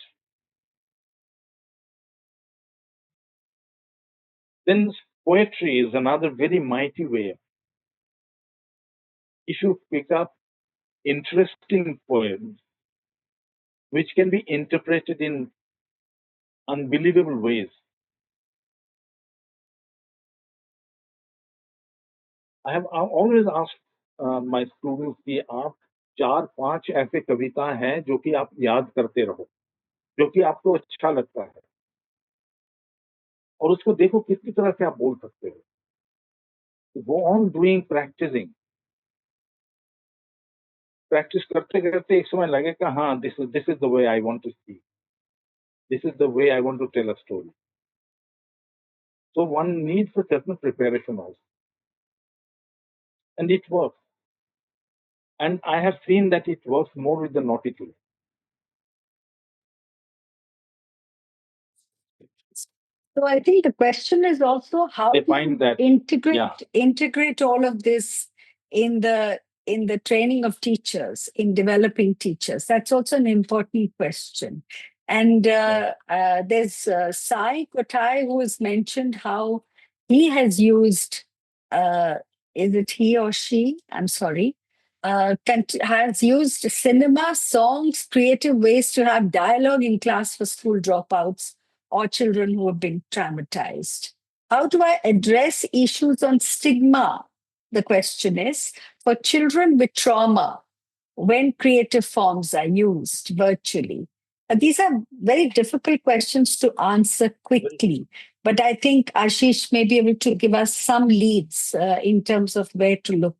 Then poetry is another very mighty way. If you pick up interesting poems, which can be interpreted in unbelievable ways. I have always asked my students कि आप 4-5 ऐसे कविता हैं जो कि आप याद करते रहो, जो कि आपको अच्छा लगता है, और उसको देखो कितनी तरह से आप बोल सकते हो. Go on doing practicing. Practice करते करते एक समय लगेगा, हाँ, this is the way I want to speak. This is the way I want to tell a story. So one needs a certain preparation also, and it works. And I have seen that it works more with the naughty children. So I think the question is also how They do find you that, integrate all of this in the training of teachers, in developing teachers. That's also an important question. And there's Sai Kotai who has mentioned how he has used, is it he or she? I'm sorry. Has used cinema, songs, creative ways to have dialogue in class for school dropouts or children who have been traumatized. How do I address issues on stigma? The question is for children with trauma when creative forms are used virtually. These are very difficult questions to answer quickly, but I think Ashish may be able to give us some leads in terms of where to look.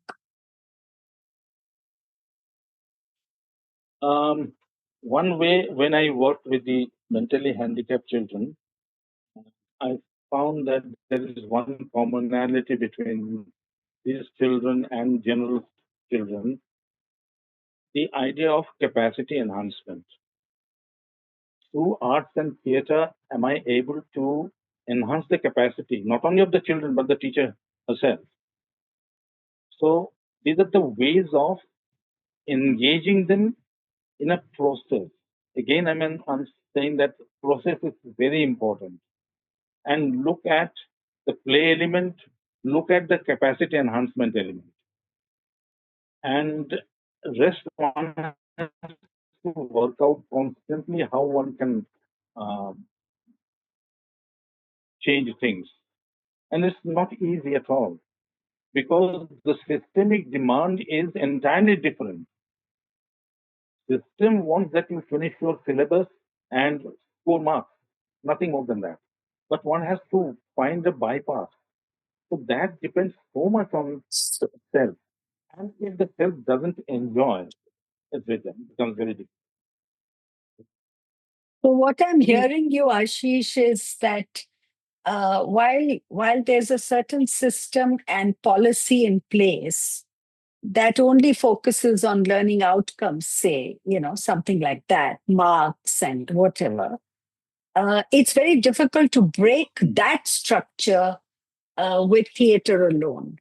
One way, when I worked with the mentally handicapped children, I found that there is one commonality between these children and general children, the idea of capacity enhancement. Through arts and theater, am I able to enhance the capacity, not only of the children, but the teacher herself? So these are the ways of engaging them in a process. Again, I'm saying that process is very important. And look at the play element, look at the capacity enhancement element. And rest one has to work out constantly how one can um, change things. And it's not easy at all because the systemic demand is entirely different. System wants that you finish your syllabus and score marks, nothing more than that. But one has to find a bypass. So that depends so much on So, self. And if the self doesn't enjoy, it becomes very difficult. so what I'm Mm. hearing you, Ashish, is that while there's a certain system and policy in place that only focuses on learning outcomes, say, something like that, marks and whatever, it's very difficult to break that structure with theater alone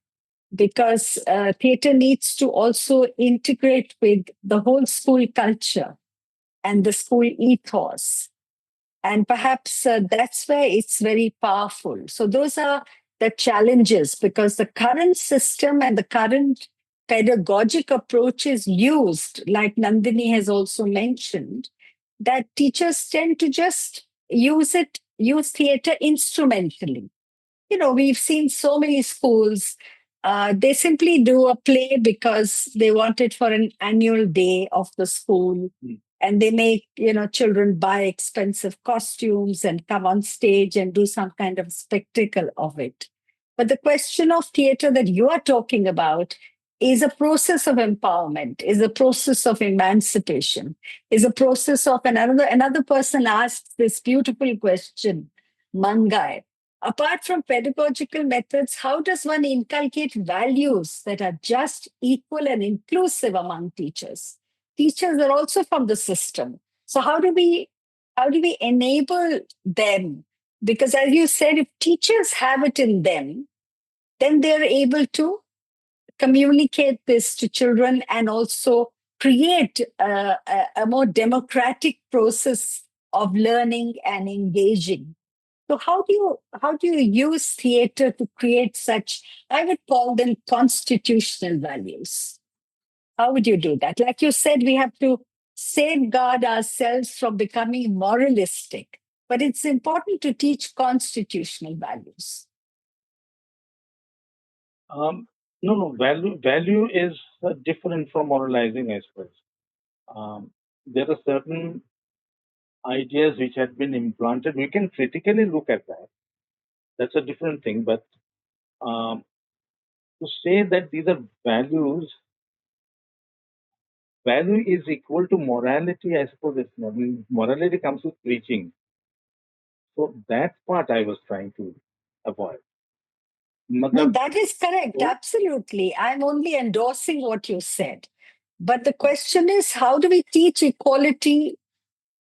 because theater needs to also integrate with the whole school culture and the school ethos. And perhaps that's where it's very powerful. So, those are the challenges because the current system and the current pedagogic approach is used, like Nandini has also mentioned, that teachers tend to just use theater instrumentally. We've seen so many schools, they simply do a play because they want it for an annual day of the school. Mm. And they make, children buy expensive costumes and come on stage and do some kind of spectacle of it. But the question of theater that you are talking about is a process of empowerment, is a process of emancipation, is a process of another person asked this beautiful question, Mangai. Apart from pedagogical methods, how does one inculcate values that are just, equal, and inclusive among teachers? Teachers are also from the system. So how do we enable them? Because as you said, if teachers have it in them, then they're able to communicate this to children and also create a more democratic process of learning and engaging. So how do you use theater to create such, I would call them constitutional values? How would you do that? Like you said, we have to safeguard ourselves from becoming moralistic, but it's important to teach constitutional values. Um, no, no, value is different from moralizing, I suppose. There are certain ideas which had been implanted. We can critically look at that. That's a different thing. But um, to say that these are values, value is equal to morality, I suppose it's not. I mean, morality comes with preaching. So that part I was trying to avoid. No, Matlab, that is correct. so, Absolutely. I'm only endorsing what you said. But the question is, how do we teach equality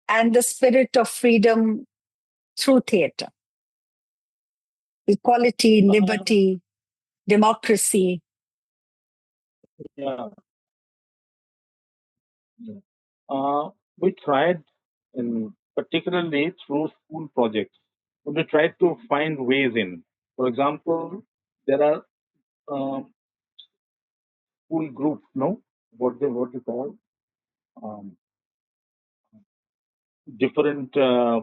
and the spirit of freedom through theater? Equality, uh, liberty, democracy. yeah, we tried, in particularly through school projects, we tried to find ways in. For example, there are school groups, no, what they call um, different uh,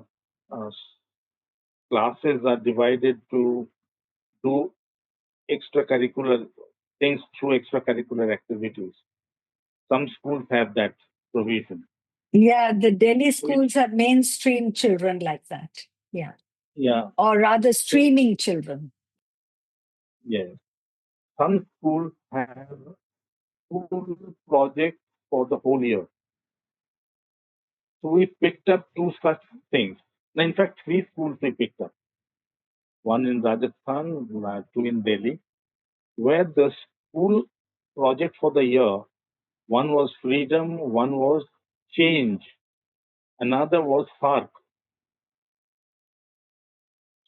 classes are divided to do extracurricular things through extracurricular activities. Some schools have that provision. Yeah, the Delhi Which, schools have mainstream children like that. Yeah. yeah, Or rather, so streaming children. yes, some schools have school projects for the whole year. So we picked up two such things. Now, in fact, three schools we picked up. One in Rajasthan, two in Delhi, where the school project for the year, one was freedom, one was change, another was FARC.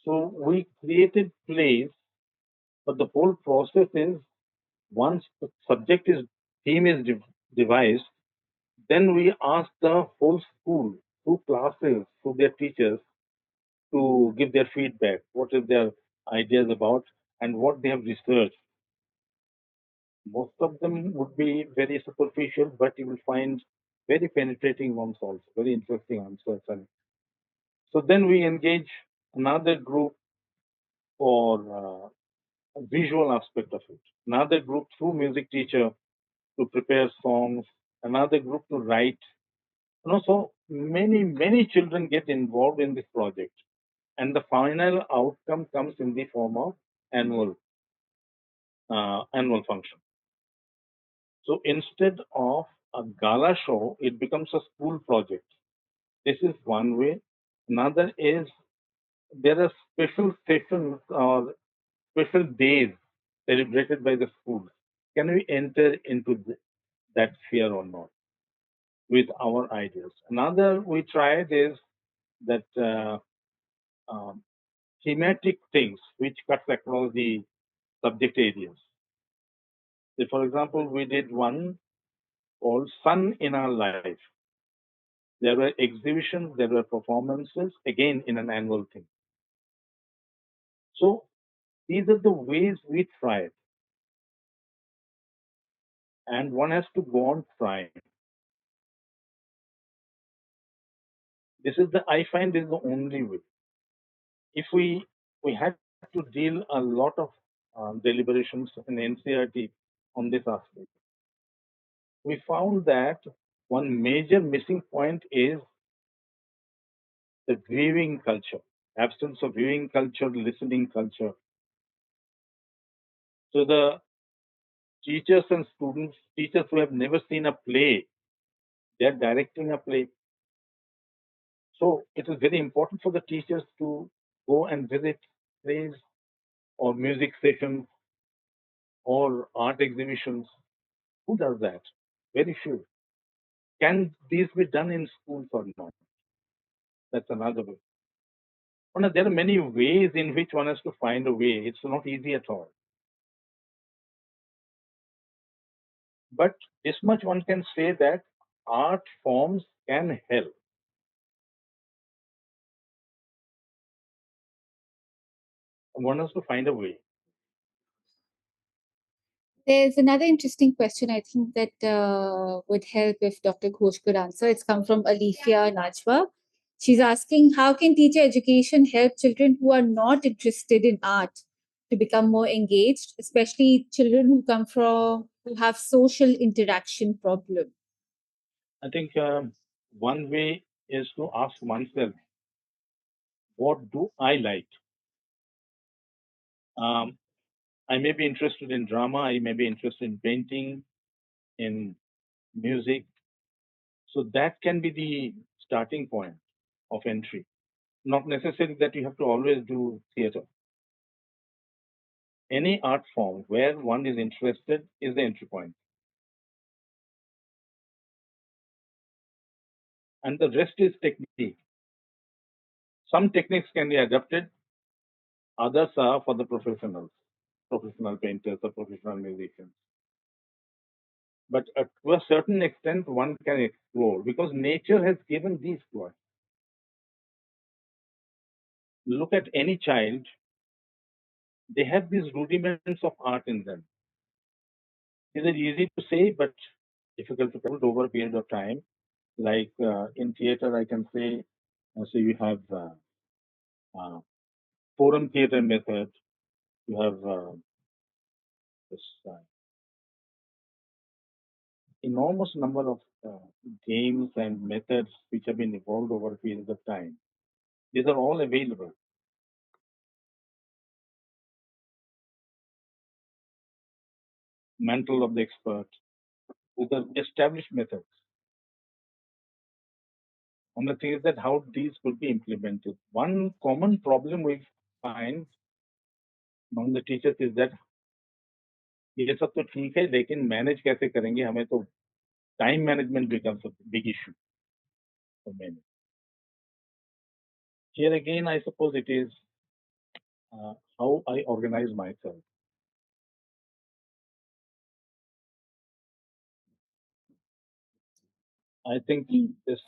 So we created plays, but the whole process is once the subject is theme is device, then we ask the whole school, through classes, through their teachers, to give their feedback. What is their ideas about and what they have researched. Most of them would be very superficial, but you will find very penetrating ones also, very interesting answers. And so then we engage another group for visual aspect of it, another group through music teacher to prepare songs, another group to write. So many children get involved in this project, and the final outcome comes in the form of annual annual function. So instead of a gala show, it becomes a school project. This is one way. Another is there are special sessions or special days celebrated by the schools. Can we enter into that sphere or not with our ideas? Another we tried is that um, thematic things which cuts across the subject areas. So for example, we did one called Sun in Our Life. There were exhibitions, there were performances, again in an annual thing. So these are the ways we try, and one has to go on trying. This is the I find is the only way. If we had to deal a lot of deliberations in NCRT on this aspect, we found that one major missing point is the viewing culture, absence of viewing culture, listening culture. So the teachers and students, teachers who have never seen a play, they are directing a play. So it is very important for the teachers to go and visit plays or music sessions or art exhibitions. Who does that? Very few. Can these be done in schools or not? That's another way. Now, there are many ways in which one has to find a way. It's not easy at all. But this much one can say that art forms can help. One has to find a way. There's another interesting question I think that would help if Dr. Ghosh could answer. It's come from Alifia Najwa. She's asking, how can teacher education help children who are not interested in art to become more engaged, especially children who have social interaction problem? I think one way is to ask oneself, what do I like? Um, I may be interested in drama, I may be interested in painting, in music. So that can be the starting point of entry. Not necessarily that you have to always do theater. Any art form where one is interested is the entry point. And the rest is technique. Some techniques can be adapted, others are for the professionals, professional painters or professional musicians. But to a certain extent, one can explore because nature has given these to us. Look at any child, they have these rudiments of art in them. It is easy to say, but difficult to hold over a period of time. Like in theater, I can say, so you have uh, forum theater method, you have this enormous number of games and methods which have been evolved over periods of time. These are all available. Mantle of the expert. These are established methods. And the thing is that how these could be implemented. One common problem we find among the teachers is that ये सब तो ठीक है लेकिन manage कैसे करेंगे हमें तो time management becomes a big issue for many. Here again, I suppose it is how I organize myself. I think this.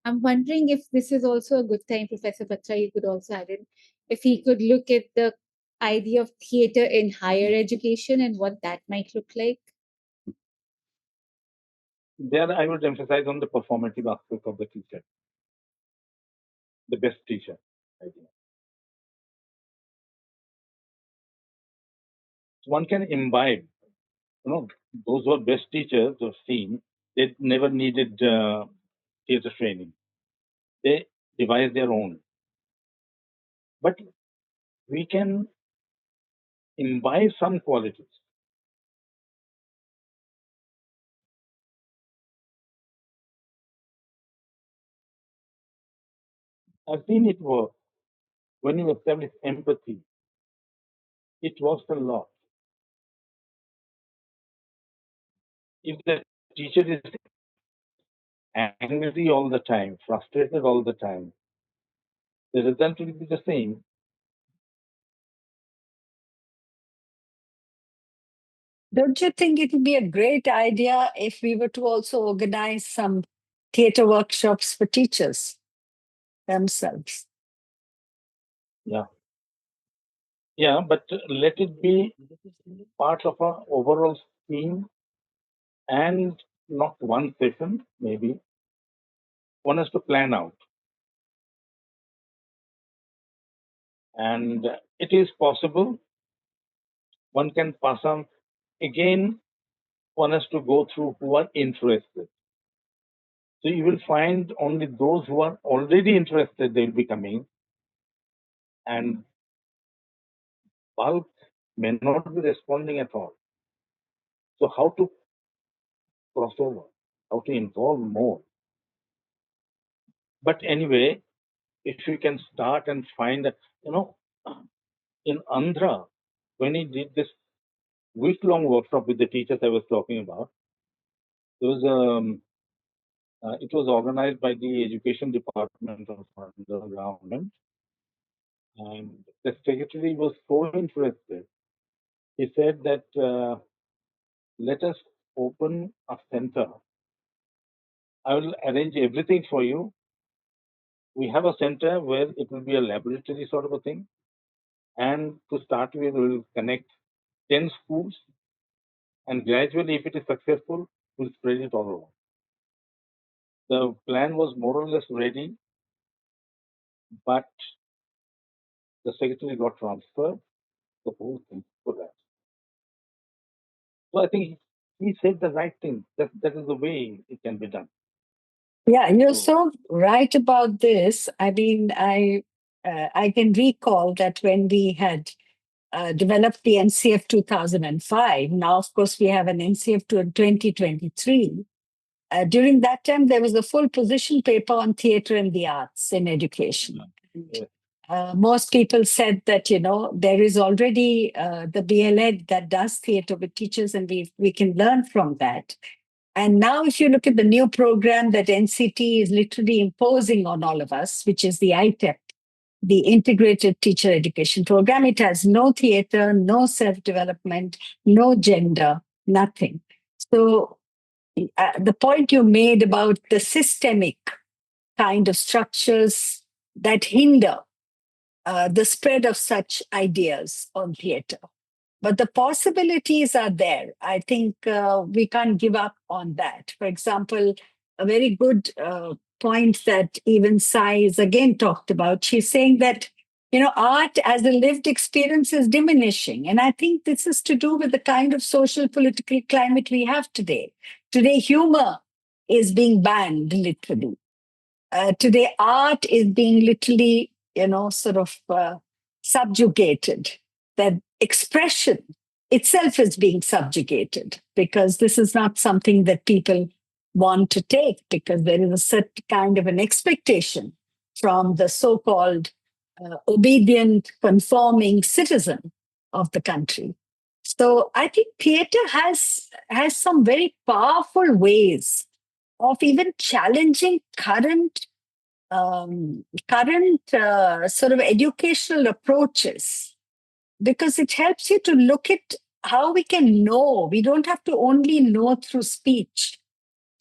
I'm wondering if this is also a good time, Professor Batra, you could also add in, if he could look at the idea of theatre in higher education and what that might look like. There, I would emphasize on the performative aspect of the teacher, the best teacher idea. So one can imbibe, those who are best teachers of seen, they never needed theatre training. They devised their own. But we can imbibe some qualities. I've seen it work. When you establish empathy, it works a lot. If the teacher is angry all the time, frustrated all the time, the result will be the same. Don't you think it would be a great idea if we were to also organize some theater workshops for teachers themselves? Yeah. Yeah, but let it be part of our overall scheme and not one session, maybe. One has to plan out. And it is possible. One can pass on. Again, one has to go through who are interested. So you will find only those who are already interested, they will be coming. And bulk may not be responding at all. So how to cross over? How to involve more? But anyway, if you can start and find, in Andhra, when he did this week-long workshop with the teachers I was talking about, it was organized by the education department of the government, and the secretary was so interested. He said that let us open a center. I will arrange everything for you. We have a center where it will be a laboratory sort of a thing, and to start with, we will connect 10 schools, and gradually, if it is successful, we'll spread it all over. The plan was more or less ready, but the secretary got transferred, the whole thing collapsed. So I think he said the right thing. That is the way it can be done. Yeah, you're So, so right about this. I mean, I can recall that when we had developed the NCF 2005, now of course we have an NCF 2023. During that time, there was a full position paper on theatre and the arts in education. yeah. Most people said that, there is already the BLEd that does theatre with teachers, and we can learn from that. And now, if you look at the new program that NCT is literally imposing on all of us, which is the ITEP, the Integrated Teacher Education Program, it has no theatre, no self development, no gender, nothing. So, the point you made about the systemic kind of structures that hinder the spread of such ideas on theatre. But the possibilities are there. I think we can't give up on that. For example, a very good point that even Sai is again talked about. She's saying that, art as a lived experience is diminishing. And I think this is to do with the kind of social political climate we have today. Today, humor is being banned literally. Today, art is being literally, sort of subjugated. That expression itself is being subjugated because this is not something that people want to take because there is a certain kind of an expectation from the so-called obedient, conforming citizen of the country. So I think theater has some very powerful ways of even challenging current sort of educational approaches because it helps you to look at how we can know. We don't have to only know through speech.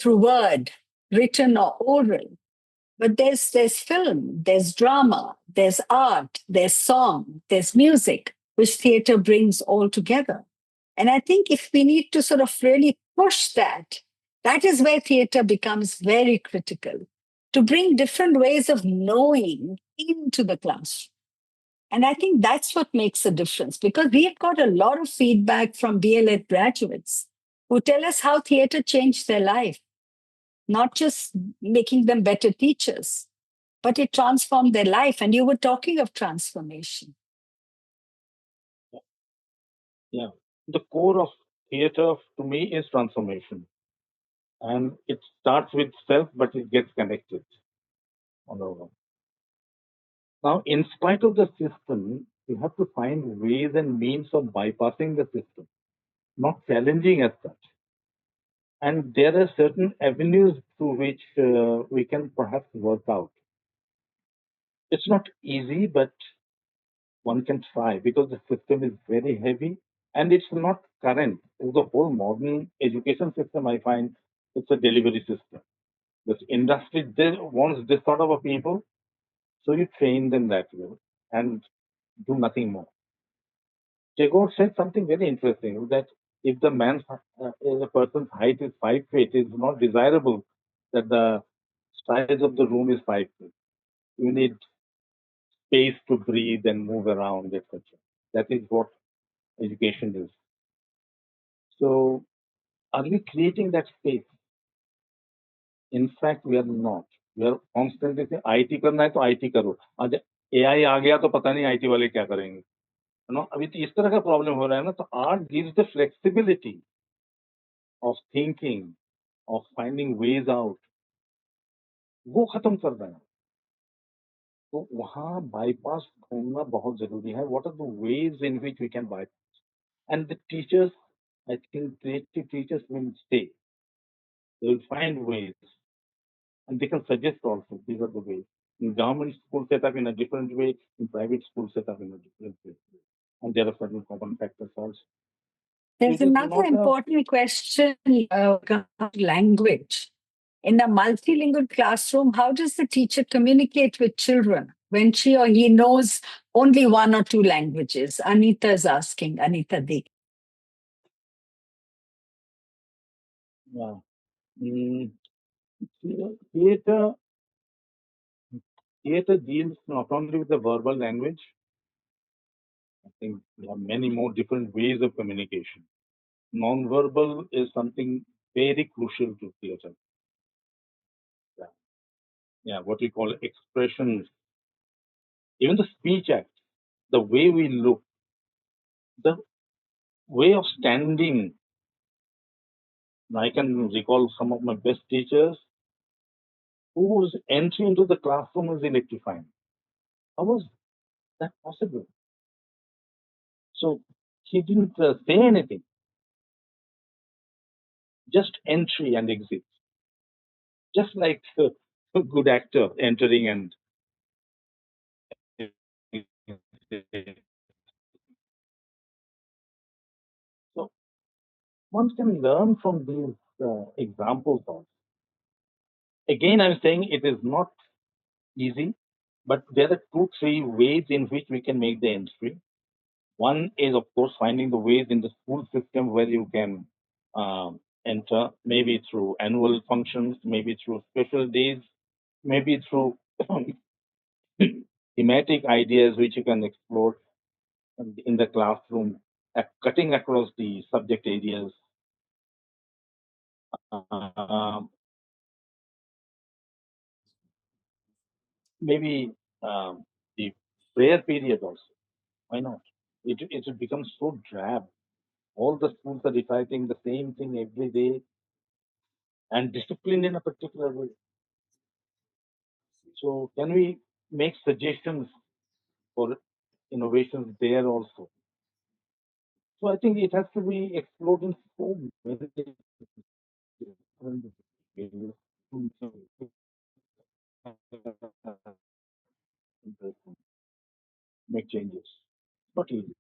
through word, written or oral. But there's film, there's drama, there's art, there's song, there's music, which theater brings all together. And I think if we need to sort of really push that, that is where theater becomes very critical to bring different ways of knowing into the classroom. And I think that's what makes a difference because we've got a lot of feedback from BLEd graduates who tell us how theater changed their life, not just making them better teachers, but it transformed their life. And you were talking of transformation. Yeah. The core of theater to me is transformation. And it starts with self, but it gets connected on our own. Now, in spite of the system, you have to find ways and means of bypassing the system, not challenging as such. And there are certain avenues through which we can perhaps work out. It's not easy, but one can try because the system is very heavy and it's not current. The whole modern education system, I find, it's a delivery system. This industry wants this sort of a people, so you train them that way and do nothing more. Tagore said something very interesting that if if the person's height is 5 feet, it's not desirable that the size of the room is 5 feet. You need space to breathe and move around, etc. That is what education is. So, are we creating that space? In fact, we are not. We are constantly saying IT करना है तो IT करो. आज AI आ गया तो पता नहीं IT वाले क्या करेंगे. नो अभी तो इस तरह का प्रॉब्लम हो रहा है ना तो art gives the flexibility of thinking of finding veg out वो खत्म कर रहे हैं तो वहाँ बाईपास ढूंढना बहुत जरूरी है what are the ways in which we can bypass and the teachers I think creative teachers will stay they will find ways and they can suggest also these are the ways in government school set up in a different way in private school set up in a different way and there are certain common factors also so There's it is another not a important question language. In a multilingual classroom, how does the teacher communicate with children when she or he knows only one or two languages? Anita is asking, Anita D. yeah. Mm, theater theater deals not only with the verbal language. I think there are many more different ways of communication. Non-verbal is something very crucial to theater. Yeah, yeah, what we call expressions, even the speech act, the way we look, the way of standing. I can recall some of my best teachers whose entry into the classroom was electrifying. How was that possible? So he didn't say anything, just entry and exit, just like a good actor entering and so one can learn from these examples also. Again, I'm saying it is not easy, but there are two, three ways in which we can make the entry. One is, of course, finding the ways in the school system where you can enter, maybe through annual functions, maybe through special days, maybe through thematic ideas which you can explore in the classroom, cutting across the subject areas. Um, maybe the prayer period also. Why not? It becomes so drab. All the schools are reciting the same thing every day and disciplined in a particular way. So can we make suggestions for innovations there also? So I think it has to be explored in so many different ways to make changes. Not easy,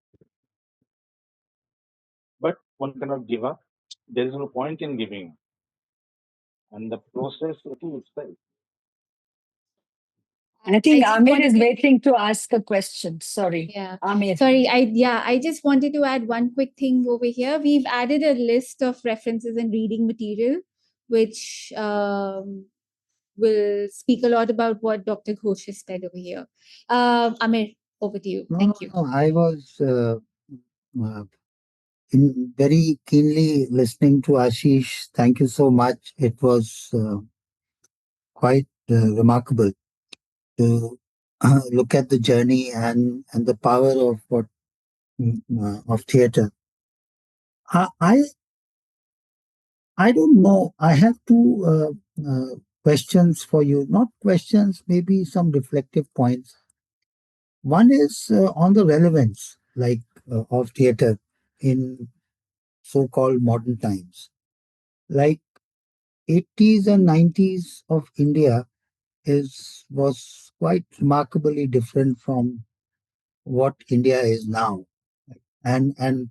but one cannot give up. There is no point in giving. and the process itself. I think just Amir is wanted to- waiting to ask a question. Sorry, Yeah. Amir. Sorry, I just wanted to add one quick thing over here. We've added a list of references and reading material, which will speak a lot about what Dr. Ghosh has said over here. Amir, over to you. Thank you. No, I was uh, very keenly listening to Ashish. Thank you so much. It was quite remarkable to look at the journey and the power of what of theater. I I I don't know. I have two questions for you. Not questions, maybe some reflective points. One is on the relevance, like of theater in so-called modern times. Like 80s and 90s of India was quite remarkably different from what India is now. And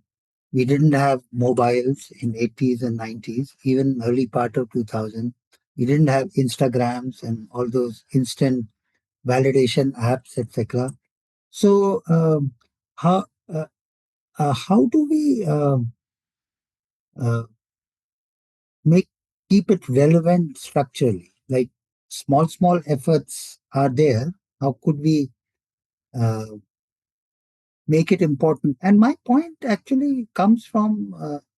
we didn't have mobiles in 80s and 90s, even early part of 2000. We didn't have Instagrams and all those instant validation apps, etc. So how how do we uh, make keep it relevant structurally? Like small efforts are there. How could we uh, make it important? And my point actually comes from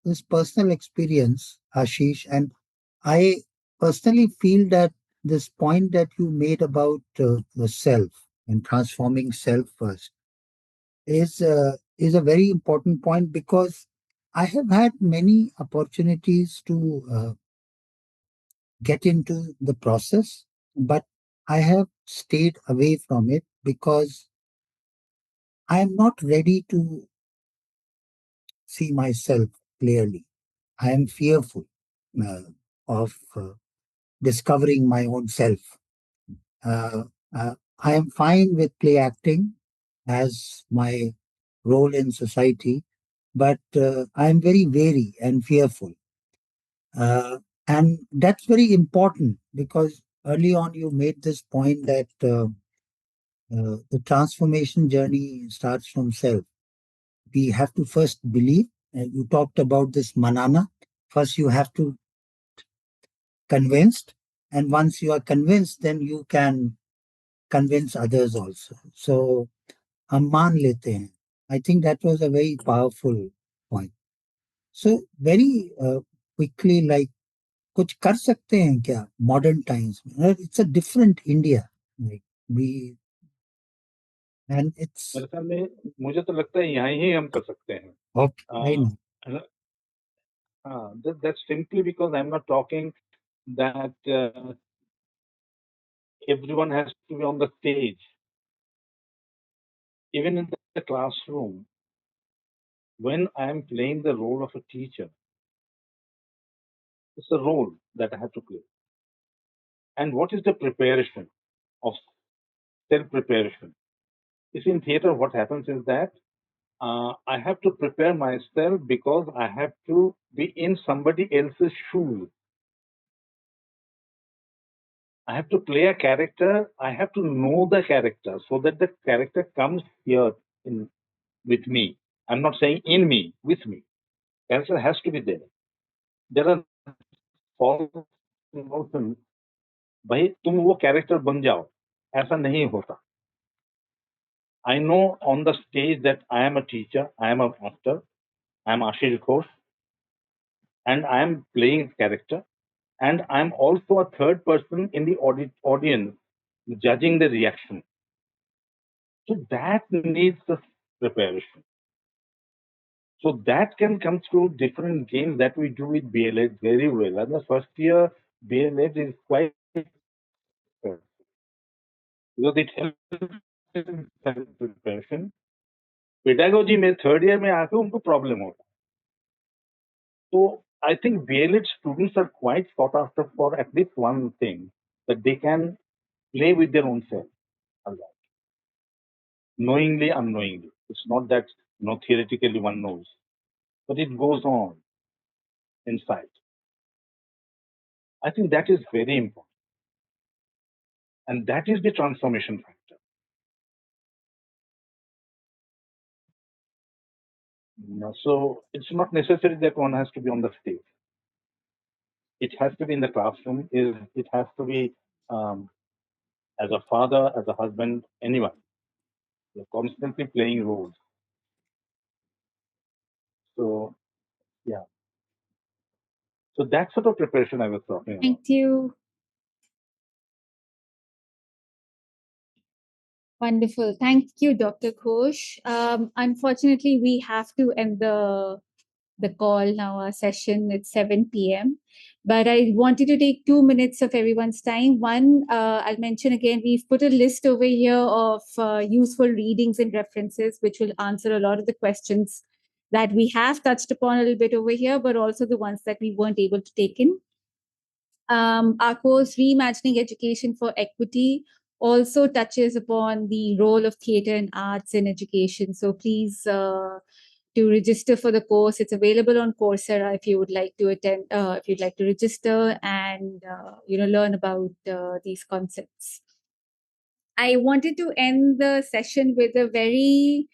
this personal experience, Ashish, and I personally feel that this point that you made about the self and transforming self first is a very important point, because I have had many opportunities to get into the process, but I have stayed away from it because I am not ready to see myself clearly. I am fearful uh, of discovering my own self. Uh, I am fine with play acting as my role in society, but I am very wary and fearful. Uh, and that's very important, because early on you made this point that the transformation journey starts from self. We have to first believe. You talked about this manana. First, you have to convinced, and once you are convinced, then you can convince others also. So, हम मान लेते हैं. I think that was a very powerful point. So, very quickly, like कुछ कर सकते हैं क्या modern times में? It's a different India. Like we and it's मेरे ख्याल में मुझे तो लगता है यहाँ ही हम कर सकते हैं. okay. I know. That's simply because I'm not talking that everyone has to be on the stage. Even in the classroom, when I'm playing the role of a teacher, it's a role that I have to play. And what is the preparation of self-preparation? You see, in theater, what happens is that I have to prepare myself because I have to be in somebody else's shoes. I have to play a character. I have to know the character so that the character comes here with me. I'm not saying in me, with me. Character has to be there. There are false notions. भाई तुम वो character बन जाओ, ऐसा नहीं होता. I know on the stage that I am a teacher, I am an actor, I am Ashish Ghosh, and I am playing a character, and I am also a third person in the audience judging the reaction. So that needs the preparation. So that can come through different games that we do with BLED very well. And the first year BLED is quite good because it helps in preparation. Pedagogy में third year में आके उनको problem होता. So I think BLED students are quite sought after for at least one thing, that they can play with their own self a lot, knowingly, unknowingly. It's not that theoretically one knows, but it goes on inside. I think that is very important. And that is the transformation factor. So it's not necessary that one has to be on the stage. It has to be in the classroom. It has to be as a father, as a husband, anyone. You're constantly playing roles. So yeah. So that sort of preparation I was talking about. Thank you. Wonderful. Thank you, Dr. Ghosh. Unfortunately, we have to end the call now, our session. It's 7 p.m. But I wanted to take 2 minutes of everyone's time. One, I'll mention again, we've put a list over here of useful readings and references, which will answer a lot of the questions that we have touched upon a little bit over here, but also the ones that we weren't able to take in. Our course, Reimagining Education for Equity, also touches upon the role of theatre and arts in education. So please, to register for the course, it's available on Coursera if you would like to attend, if you'd like to register and learn about these concepts. I wanted to end the session with a very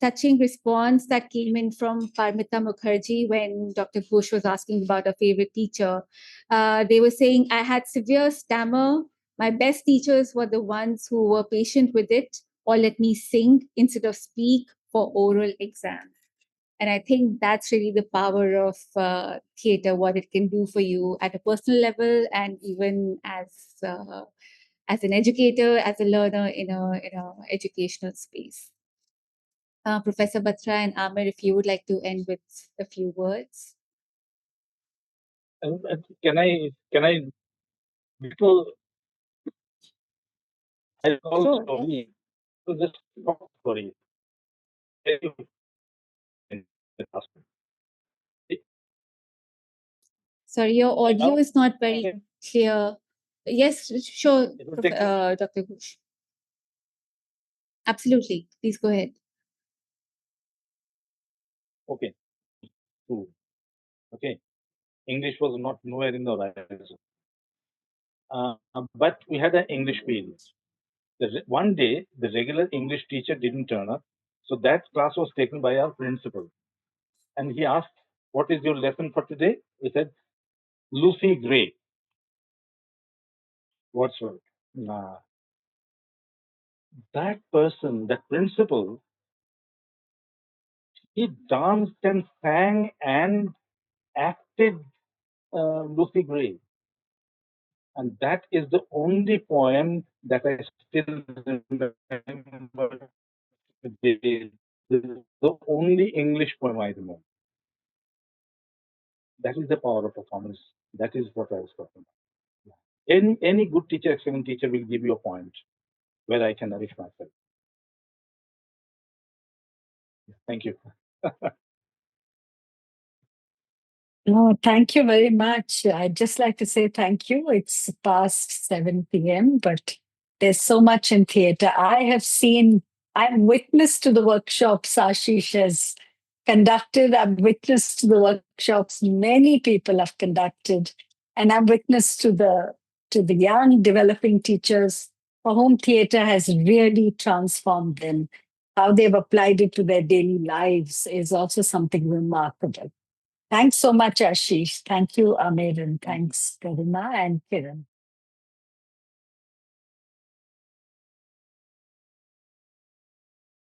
touching response that came in from Parmita Mukherjee when Dr. Ghosh was asking about a favorite teacher. They were saying, I had severe stammer. My best teachers were the ones who were patient with it or let me sing instead of speak for oral exam. And I think that's really the power of theater, what it can do for you at a personal level and even as an educator, as a learner in a educational space. Professor Batra and Amir, if you would like to end with a few words. Can I little I call Sure, story. So just talk story. Sorry, your audio is not very clear. Yes, sure, Dr. Ghosh. Absolutely. Please go ahead. Okay. Cool. Okay. English was not nowhere in the horizon. But we had an English period. One day, the regular English teacher didn't turn up, so that class was taken by our principal. And he asked, what is your lesson for today? We said, Lucy Gray. Wordsworth. That person, that principal, he danced and sang and acted Lucy Gray. And that is the only poem that I still remember today. The only English poem I remember. That is the power of performance. That is what I was talking about. Any good teacher, excellent teacher will give you a point where I can nourish myself. Thank you. No, thank you very much. I'd just like to say thank you. It's past 7 p.m., but there's so much in theater. I'm witness to the workshops Ashish has conducted. I'm witness to the workshops many people have conducted. And I'm witness to the young developing teachers for whom theater has really transformed them. How they've applied it to their daily lives is also something remarkable. Thanks so much, Ashish. Thank you, Amir, and thanks, Garima and Kiran.